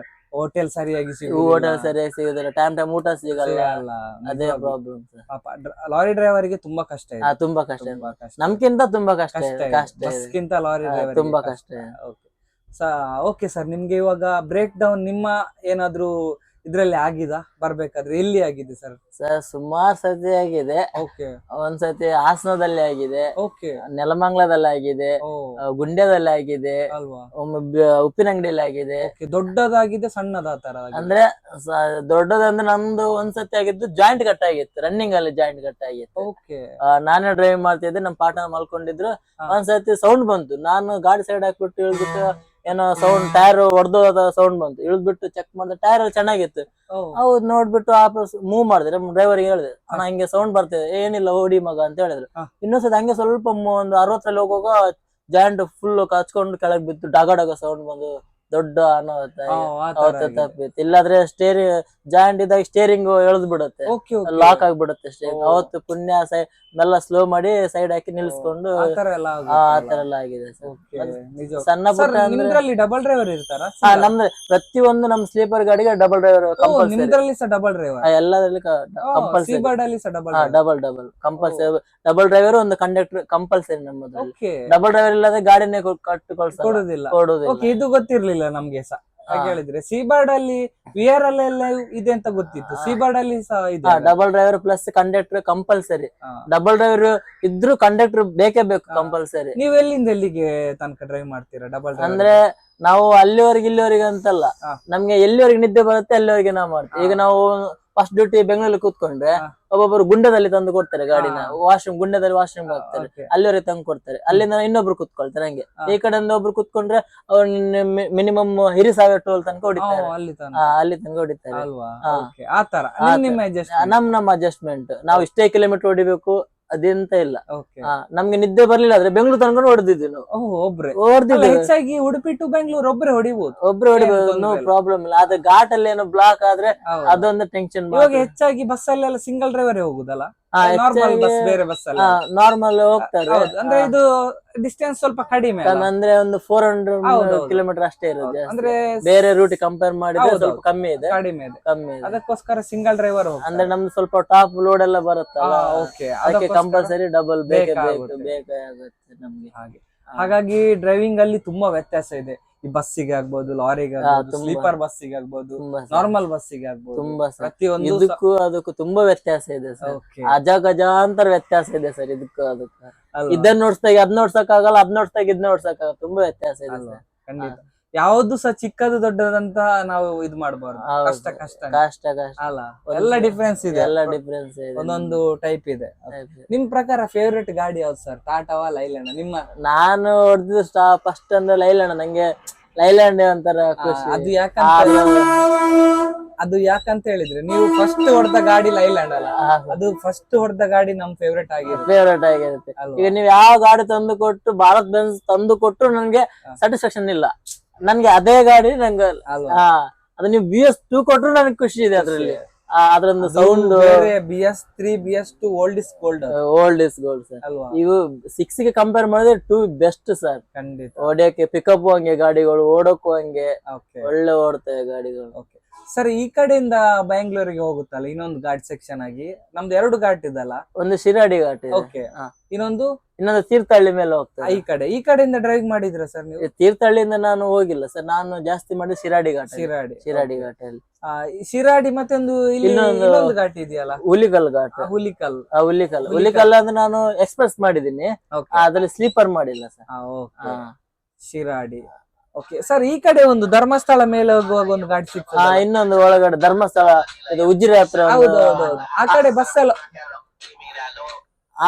ಹೋಟೆಲ್ ಸರಿಯಾಗಿ ಹೋಟೆಲ್ ಸರಿಯಾಗಿ ಸಿಗುದಿಲ್ಲ, ಟೈಮ್ ಊಟ ಸಿಗಲ್ಲ, ಸಿಗಲ್ಲ. ಅದೇ ಪ್ರಾಬ್ಲಮ್. ಪಾಪ ಲಾರಿ ಡ್ರೈವರ್ಗೆ ತುಂಬಾ ಕಷ್ಟ ಇದೆ, ತುಂಬಾ ಕಷ್ಟ, ತುಂಬಾ ಕಷ್ಟ, ನಮ್ಗಿಂತ ತುಂಬಾ ಕಷ್ಟ, ಕಷ್ಟ ಬಸ್ಗಿಂತ ಲಾರಿ ಡ್ರೈವರ್ ತುಂಬಾ ಕಷ್ಟ. ಓಕೆ ಸರ್, ನಿಮ್ಗೆ ಇವಾಗ ಬ್ರೇಕ್ ಡೌನ್ ನಿಮ್ಮ ಏನಾದ್ರು ಇದ್ರಲ್ಲಿ ಆಗಿದೆ ಬರ್ಬೇಕಾದ್ರೆ? ಎಲ್ಲಿ ಆಗಿದೆ ಸರ್? ಸರ್ ಸುಮಾರು ಸತಿ ಆಗಿದೆ. ಓಕೆ, ಒಂದ್ಸತಿ ಹಾಸನದಲ್ಲಿ ಆಗಿದೆ, ಓಕೆ, ನೆಲಮಂಗಲದಲ್ಲಿ ಆಗಿದೆ, ಗುಂಡ್ಯದಲ್ಲಿ ಆಗಿದೆ, ಅಲ್ವಾ? ಒಮ್ಮೆ ಉಪ್ಪಿನಂಗಡಿಯಲ್ಲಿ ಆಗಿದೆ. ದೊಡ್ಡದಾಗಿದೆ, ಸಣ್ಣದ ತರ? ಅಂದ್ರೆ ದೊಡ್ಡದಂದ್ರೆ ನಮ್ದು ಒಂದ್ಸತಿ ಆಗಿದ್ದು ಜಾಯಿಂಟ್ ಕಟ್ ಆಗಿತ್ತು, ರನ್ನಿಂಗ್ ಅಲ್ಲಿ ಜಾಯಿಂಟ್ ಕಟ್ ಆಗಿತ್ತು. ಓಕೆ, ನಾನೇ ಡ್ರೈವ್ ಮಾಡ್ತಿದ್ದೆ, ನಮ್ ಪಾರ್ಟ್ನರ್ ಮಲ್ಕೊಂಡಿದ್ರು. ಒಂದ್ಸತಿ ಸೌಂಡ್ ಬಂತು, ನಾನು ಗಾಡಿ ಸೈಡ್ ಹಾಕ್ಬಿಟ್ಟು ಇಳ್ಬಿಟ್ಟು ಏನೋ ಸೌಂಡ್, ಟೈರ್ ಹೊಡೆದೋದ ಸೌಂಡ್ ಬಂತು. ಇಳ್ಬಿಟ್ಟು ಚೆಕ್ ಮಾಡಿದೆ, ಟೈರ್ ಚೆನ್ನಾಗಿತ್ತು. ಹೌದು, ನೋಡ್ಬಿಟ್ಟು ವಾಪಸ್ ಮೂವ್ ಮಾಡಿದ್ರೆ ಡ್ರೈವರ್ಗೆ ಹೇಳಿದೆ, ಅಣ್ಣ ಹಿಂಗೆ ಸೌಂಡ್ ಬರ್ತಿದೆ, ಏನಿಲ್ಲ ಓಡಿ ಮಗ ಅಂತ ಹೇಳಿದ್ರು. ಇನ್ನೊಂದ್ಸತಿ ಹಂಗೆ ಸ್ವಲ್ಪ ಒಂದು 60ರಲ್ಲಿ ಹೋಗುವಾಗ ಜಾಯಿಂಟ್ ಫುಲ್ ಕಚ್ಕೊಂಡು ಕೆಳಗ್ ಬಿತ್ತು, ಡಗ ಡಗ ಸೌಂಡ್ ಬಂದು ದೊಡ್ಡ ಅನಾಹುತ ತಪ್ಪಿತ್ತು. ಇಲ್ಲಾದ್ರೆ ಜಾಯಿಂಟ್ ಇದ್ದಾಗ ಸ್ಟೇರಿಂಗ್ ಎಳ್ದ್ ಬಿಡುತ್ತೆ, ಲಾಕ್ ಆಗ್ಬಿಡುತ್ತೆ ಸ್ಟೇರಿಂಗ್. ಅವತ್ತು ಪುಣ್ಯ ಮೆಲ್ಲ ಸ್ಲೋ ಮಾಡಿ ಸೈಡ್ ಹಾಕಿ ನಿಲ್ಸ್ಕೊಂಡು ಆತರ ಎಲ್ಲ ಆಗಿದೆ. ಸಣ್ಣ ಪುಟ್ಟ ಅಂದ್ರೆ ಡಬಲ್ ಡ್ರೈವರ್ ಇರ್ತಾರ? ನಮ್ದು ಪ್ರತಿಯೊಂದು ನಮ್ ಸ್ಲೀಪರ್ ಗಾಡಿಗೆ ಡಬಲ್ ಡ್ರೈವರ್ ಡಬಲ್ ಡ್ರೈವರ್ ಎಲ್ಲದ್ರಲ್ಲಿ compulsory, double compulsory. Double driver ಒಂದು ಕಂಡಕ್ಟರ್ ಕಂಪಲ್ಸರಿ ನಮ್ಮದ್ರಲ್ಲಿ. ಡಬಲ್ ಡ್ರೈವರ್ ಇಲ್ಲದೆ ಗಾಡಿನೇ ಕೊಡುದಿಲ್ಲ. ಇದು ಗೊತ್ತಿರ್ಲಿಲ್ಲ ನಮ್ಗೆ ಸಹ. ಹೇಳಿದ್ರೆ ಸೀಬರ್ಡ್ ಅಲ್ಲಿ ವಿಆರ್ ಅಲ್ಲೆಲ್ಲ ಇದೆ ಅಂತ ಗೊತ್ತಿತ್ತು, ಸೀಬರ್ಡ್ ಅಲ್ಲಿ ಸಹ ಇದೆ double driver plus conductor compulsory. Double driver ಇದ್ರು ಕಂಡಕ್ಟರ್ ಬೇಕೇ ಬೇಕು ಕಂಪಲ್ಸರಿ. ನೀವು ಎಲ್ಲಿಂದ ಎಲ್ಲಿಗೆ ತನಕ ಡ್ರೈವ್ ಮಾಡ್ತೀರಾ ಡಬಲ್ ಡ್ರೈವರ್? ಅಂದ್ರೆ ನಾವು ಅಲ್ಲಿವರೆಗೆ ಇಲ್ಲಿವರೆಗೆ ಅಂತಲ್ಲ, ನಮ್ಗೆ ಎಲ್ಲಿವರೆಗೆ ನಿದ್ದೆ ಬರುತ್ತೆ ಅಲ್ಲಿವರೆಗೆ ನಾವು ಮಾಡ್ತೀವಿ. ಈಗ ನಾವು ಫಸ್ಟ್ ಡ್ಯೂಟಿ ಬೆಂಗಳೂರಲ್ಲಿ ಕೂತ್ಕೊಂಡ್ರೆ ಒಬ್ಬೊಬ್ಬರು ಗುಂಡದಲ್ಲಿ ತಂದು ಕೊಡ್ತಾರೆ ಗಾಡಿನ, ಗುಂಡದಲ್ಲಿ ವಾಶ್ರೂಮ್ ಹಾಕ್ತಾರೆ, ಅಲ್ಲಿವರೆಗೆ ತಂದು ಕೊಡ್ತಾರೆ. ಅಲ್ಲಿಂದ ಇನ್ನೊಬ್ರು ಕುತ್ಕೊಳ್ತಾರೆ. ಹಂಗೆ ಈ ಕಡೆಯಿಂದ ಒಬ್ರು ಕುತ್ಕೊಂಡ್ರೆ ಅವ್ರು ಮಿನಿಮಮ್ ಹಿರಿಸಾಗರ ಟೋಲ್ ತನಕ ಹೊಡಿತಾರೆ, ಅಲ್ಲಿ ತನಕ ಹೊಡಿತಾರೆ. ನಮ್ಮ ಅಡ್ಜಸ್ಟ್ಮೆಂಟ್, ನಾವು ಇಷ್ಟೇ ಕಿಲೋಮೀಟರ್ ಹೊಡಿಬೇಕು ಅದೆಂತ ಇಲ್ಲ. ನಮ್ಗೆ ನಿದ್ದೆ ಬರ್ಲಿಲ್ಲ ಆದ್ರೆ ಬೆಂಗಳೂರು ತನಕ ಹೊಡೆದಿದ್ವಿ ನಾವು, ಹೆಚ್ಚಾಗಿ ಉಡುಪಿ ಟು ಬೆಂಗಳೂರು ಒಬ್ರೆ ಹೊಡಿಬಹುದು, ನೋ ಪ್ರಾಬ್ಲಮ್ ಇಲ್ಲ. ಆದ್ರೆ ಘಾಟ್ ಅಲ್ಲಿ ಏನೋ ಬ್ಲಾಕ್ ಆದ್ರೆ ಅದೊಂದು ಟೆನ್ಷನ್. ಇವಾಗ ಹೆಚ್ಚಾಗಿ ಬಸ್ ಅಲ್ಲೆಲ್ಲ ಸಿಂಗಲ್ ಡ್ರೈವರ್ ಹೋಗುದಲ್ಲ, ಬೇರೆ ಬಸ್ ನಾರ್ಮಲ್ ಹೋಗ್ತಾರೆ. ಅಂದ್ರೆ ಇದು ಡಿಸ್ಟೆನ್ಸ್ ಸ್ವಲ್ಪ ಕಡಿಮೆ, ಅಂದ್ರೆ ಒಂದು 400 ಕಿಲೋಮೀಟರ್ ಅಷ್ಟೇ ಇರೋದು. ಅಂದ್ರೆ ಬೇರೆ ರೂಟ್ ಕಂಪೇರ್ ಮಾಡಿದ್ರೆ ಸ್ವಲ್ಪ ಕಮ್ಮಿ ಇದೆ, ಕಮ್ಮಿ ಇದೆ. ಅದಕ್ಕೋಸ್ಕರ ಸಿಂಗಲ್ ಡ್ರೈವರ್ ಅಂದ್ರೆ ನಮ್ದು ಸ್ವಲ್ಪ ಟಾಪ್ ಲೋಡ್ ಎಲ್ಲ ಬರುತ್ತಲ್ಲ, ಅದಕ್ಕೆ ಕಂಪಲ್ಸರಿ ಡಬಲ್ ಬೇಕಾಗುತ್ತೆ ನಮ್ಗೆ. ಹಾಗಾಗಿ ಡ್ರೈವಿಂಗ್ ಅಲ್ಲಿ ತುಂಬಾ ವ್ಯತ್ಯಾಸ ಇದೆ. ಈ ಬಸ್ಸಿಗೆ ಆಗ್ಬೋದು, ಲಾರಿಗೆ ಆಗ್ಬೋದು, ಸ್ಲೀಪರ್ ಬಸ್ಸಿಗೆ ಆಗ್ಬೋದು, ನಾರ್ಮಲ್ ಬಸ್ಸಿಗೆ ಆಗ್ಬೋದು, ಪ್ರತಿಯೊಂದು ಇದಕ್ಕೂ ಅದಕ್ಕೂ ತುಂಬಾ ವ್ಯತ್ಯಾಸ ಇದೆ ಸರ್. ಅಜಗಜಾಂತರ ವ್ಯತ್ಯಾಸ ಇದೆ ಸರ್ ಇದಕ್ಕೂ ಅದಕ್ಕೂ. ಇದನ್ನ ನೋಡ್ಸ್ದಾಗ ಅದ್ ನೋಡ್ಸಕ್ ಆಗಲ್ಲ, ಅದ್ ನೋಡ್ಸ್ದಾಗ ಇದ್ ನೋಡ್ಸಕ್ ಆಗಲ್ಲ, ತುಂಬಾ ವ್ಯತ್ಯಾಸ ಇದೆ ಸರ್. ಖಂಡಿತ ಯಾವ್ದು ಸಹ ಚಿಕ್ಕದು ದೊಡ್ಡದಂತ ನಾವು ಇದು ಮಾಡಬಾರ್ದು, ಕಷ್ಟ ಕಷ್ಟ ಅಲ್ಲ, ಎಲ್ಲ ಡಿಫ್ರೆನ್ಸ್ ಇದೆ, ಒಂದೊಂದು ಟೈಪ್ ಇದೆ. ನಿಮ್ ಪ್ರಕಾರ ಫೇವ್ರೆಟ್ ಗಾಡಿ ಯಾವ್ದು ಸರ್? ಟಾಟಾವಾ ಲೈಲ್ಯಾಂಡ್? ನಿಮ್ಮ ನಾನು ಹೊಡೆದಿದ್ದು ಫಸ್ಟ್ ಅಂದ್ರೆ ಲೈಲ್ಯಾಂಡ್. ನಂಗೆ ಲೈಲ್ಯಾಂಡ್ ಒಂಥರ ಖುಷಿ. ಅದು ಯಾಕಂತ ಹೇಳಿದ್ರೆ ನೀವು ಫಸ್ಟ್ ಹೊಡೆದ ಗಾಡಿ ಲೈಲ್ಯಾಂಡ್ ಅಲ್ಲ, ಅದು ಫಸ್ಟ್ ಹೊಡೆದ ಗಾಡಿ ನಮ್ ಫೇವ್ರೆಟ್ ಆಗಿರುತ್ತೆ. ಈಗ ನೀವ್ ಯಾವ ಗಾಡಿ ತಂದು ಕೊಟ್ಟು, ಭಾರತ್ ಬೆನ್ಸ್ ತಂದು ಕೊಟ್ಟು ನನ್ಗೆ ಸ್ಯಾಟಿಸ್ಫ್ಯಾಕ್ಷನ್ ಇಲ್ಲ. ನನ್ಗೆ ಅದೇ ಗಾಡಿ ನಂಗೆ ಅದು ನೀವು BS2 ಕೊಟ್ರು ನನಗೆ ಖುಷಿ ಇದೆ. ಅದ್ರಲ್ಲಿ ಅದ್ರೊಂದು sound BS3 BS2 old is gold sir. ಇವು 6 ಗೆ ಕಂಪೇರ್ ಮಾಡಿದ್ರೆ 2 ಬೆಸ್ಟ್ ಸರ್. ಖಂಡಿತ ಹೊಡೆಯಕ್ಕೆ ಪಿಕಪ್ ಹಂಗೆ, ಗಾಡಿಗಳು ಓಡೋಕ್ಕೂ ಹಂಗೆ ಒಳ್ಳೆ ಓಡ್ತವೆ ಗಾಡಿಗಳು. ಸರ್, ಈ ಕಡೆಯಿಂದ ಬೆಂಗಳೂರಿಗೆ ಹೋಗುತ್ತಲ್ಲ ಇನ್ನೊಂದು ಘಾಟ್ ಸೆಕ್ಷನ್ ಆಗಿ, ನಮ್ದು 2 ಘಾಟ್ ಇದಲ್ಲ, ಒಂದು ಶಿರಾಡಿ ಘಾಟ್, ಇನ್ನೊಂದು ತೀರ್ಥಹಳ್ಳಿ ಮೇಲೆ ಹೋಗ್ತದೆ. ಈ ಕಡೆಯಿಂದ ಡ್ರೈವ್ ಮಾಡಿದ್ರ ಸರ್ ನೀವು? ತೀರ್ಥಹಳ್ಳಿಯಿಂದ ನಾನು ಹೋಗಿಲ್ಲ ಸರ್, ನಾನು ಜಾಸ್ತಿ ಮಾಡಿ ಶಿರಾಡಿ ಘಾಟ್ ಅಲ್ಲಿ. ಶಿರಾಡಿ ಮತ್ತೆ ಇನ್ನೊಂದು ಘಾಟ್ ಇದೆಯಲ್ಲ, ಹುಲಿಕಲ್ ಘಾಟ್. ಹುಲಿಕಲ್ ಅಂದ್ರೆ ನಾನು ಎಕ್ಸ್ಪ್ರೆಸ್ ಮಾಡಿದೀನಿ, ಅದ್ರಲ್ಲಿ ಸ್ಲೀಪರ್ ಮಾಡಿಲ್ಲ ಸರ್. Shiradi okay sir. ಈ ಕಡೆ ಒಂದು ಧರ್ಮಸ್ಥಳ ಮೇಲೆ ಹೋಗುವಾಗ ಒಂದು ಘಾಟ್ ಸಿಗ್ತದೆ, ಇನ್ನೊಂದು ಒಳಗಡೆ ಧರ್ಮಸ್ಥಳ, ಇದು ಉಜಿರೆ ಹತ್ರ. ಆ ಕಡೆ ಬಸ್ ಎಲ್ಲ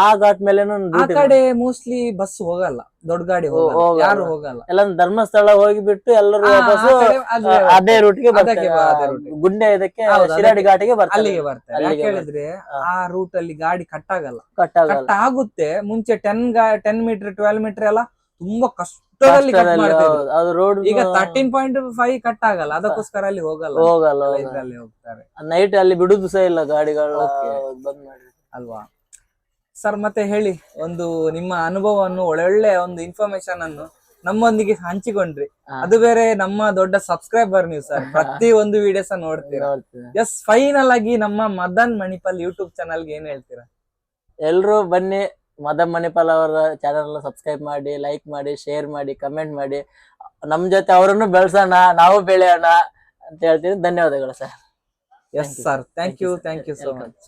ಆ ಘಾಟ್ ಮೇಲೆ ಆ ಕಡೆ ಮೋಸ್ಟ್ಲಿ ಬಸ್ ಹೋಗಲ್ಲ, ದೊಡ್ಡ ಗಾಡಿ ಹೋಗಲ್ಲ, ಯಾರು ಹೋಗಲ್ಲ. ಎಲ್ಲ ಧರ್ಮಸ್ಥಳ ಹೋಗಿಬಿಟ್ಟು ಎಲ್ಲರೂ ವಾಪಸ್ ಅದೇ ರೂಟ್ಗೆ ಬರ್ತಾರೆ, ಗುಂಡೆ ಇದಕ್ಕೆ ಶಿರಾಡಿ ಘಾಟಿಗೆ ಬರ್ತಾರೆ, ಅಲ್ಲಿಗೆ ಬರ್ತಾರೆ. ಯಾಕೆ ಹೇಳಿದ್ರೆ ಆ ರೂಟ್ ಅಲ್ಲಿ ಗಾಡಿ ಕಟ್ ಆಗಲ್ಲ, ಕಟ್ ಆಗಲ್ಲ. ಕಟ್ ಆಗುತ್ತೆ. ಮುಂಚೆ 10 ಮೀಟರ್ 12 ಮೀಟರ್ ಎಲ್ಲ ತುಂಬಾ ಕಷ್ಟದಲ್ಲಿ cut ಮಾಡ್ತಿದ್ರು. ಅದು ರೋಡ್ ಈಗ 13.5 ಕಟ್ ಆಗಲ್ಲ, ಅದಕ್ಕೋಸ್ಕರ ಅಲ್ಲಿ ಹೋಗಲ್ಲ, ಇದ್ರಲ್ಲಿ ಹೋಗ್ತಾರೆ. ನೈಟ್ ಅಲ್ಲಿ ಬಿಡುದು ಸಹ ಇಲ್ಲ ಗಾಡಿಗಳು ಬಂದ್ ಮಾಡಿ ಅಲ್ವಾ ಸರ್? ಮತ್ತೆ ಹೇಳಿ, ಒಂದು ನಿಮ್ಮ ಅನುಭವವನ್ನು, ಒಳ್ಳೊಳ್ಳೆ ಒಂದು ಇನ್ಫಾರ್ಮೇಶನ್ ಅನ್ನು ನಮ್ಮೊಂದಿಗೆ ಹಂಚಿಕೊಂಡ್ರಿ. ಅದು ಬೇರೆ ನಮ್ಮ ದೊಡ್ಡ ಸಬ್ಸ್ಕ್ರೈಬರ್ ನೀವು ಸರ್, ಪ್ರತಿ ಒಂದು ವಿಡಿಯೋಸ್ ನೋಡ್ತೀರಾ. ಎಸ್, ಫೈನಲ್ ಆಗಿ ನಮ್ಮ ಮದನ್ ಮಣಿಪಾಲ್ ಯೂಟ್ಯೂಬ್ ಚಾನಲ್ಗೆ ಏನ್ ಹೇಳ್ತೀರಾ? ಎಲ್ರು ಬನ್ನಿ, ಮದನ್ ಮಣಿಪಾಲ್ ಅವರ ಚಾನಲ್ ಸಬ್ಸ್ಕ್ರೈಬ್ ಮಾಡಿ, ಲೈಕ್ ಮಾಡಿ, ಶೇರ್ ಮಾಡಿ, ಕಮೆಂಟ್ ಮಾಡಿ. ನಮ್ ಜೊತೆ ಅವರನ್ನು ಬೆಳೆಸೋಣ, ನಾವು ಬೆಳೆಯೋಣ ಅಂತ ಹೇಳ್ತೀನಿ. ಧನ್ಯವಾದಗಳು sir. Yes sir, thank you so much.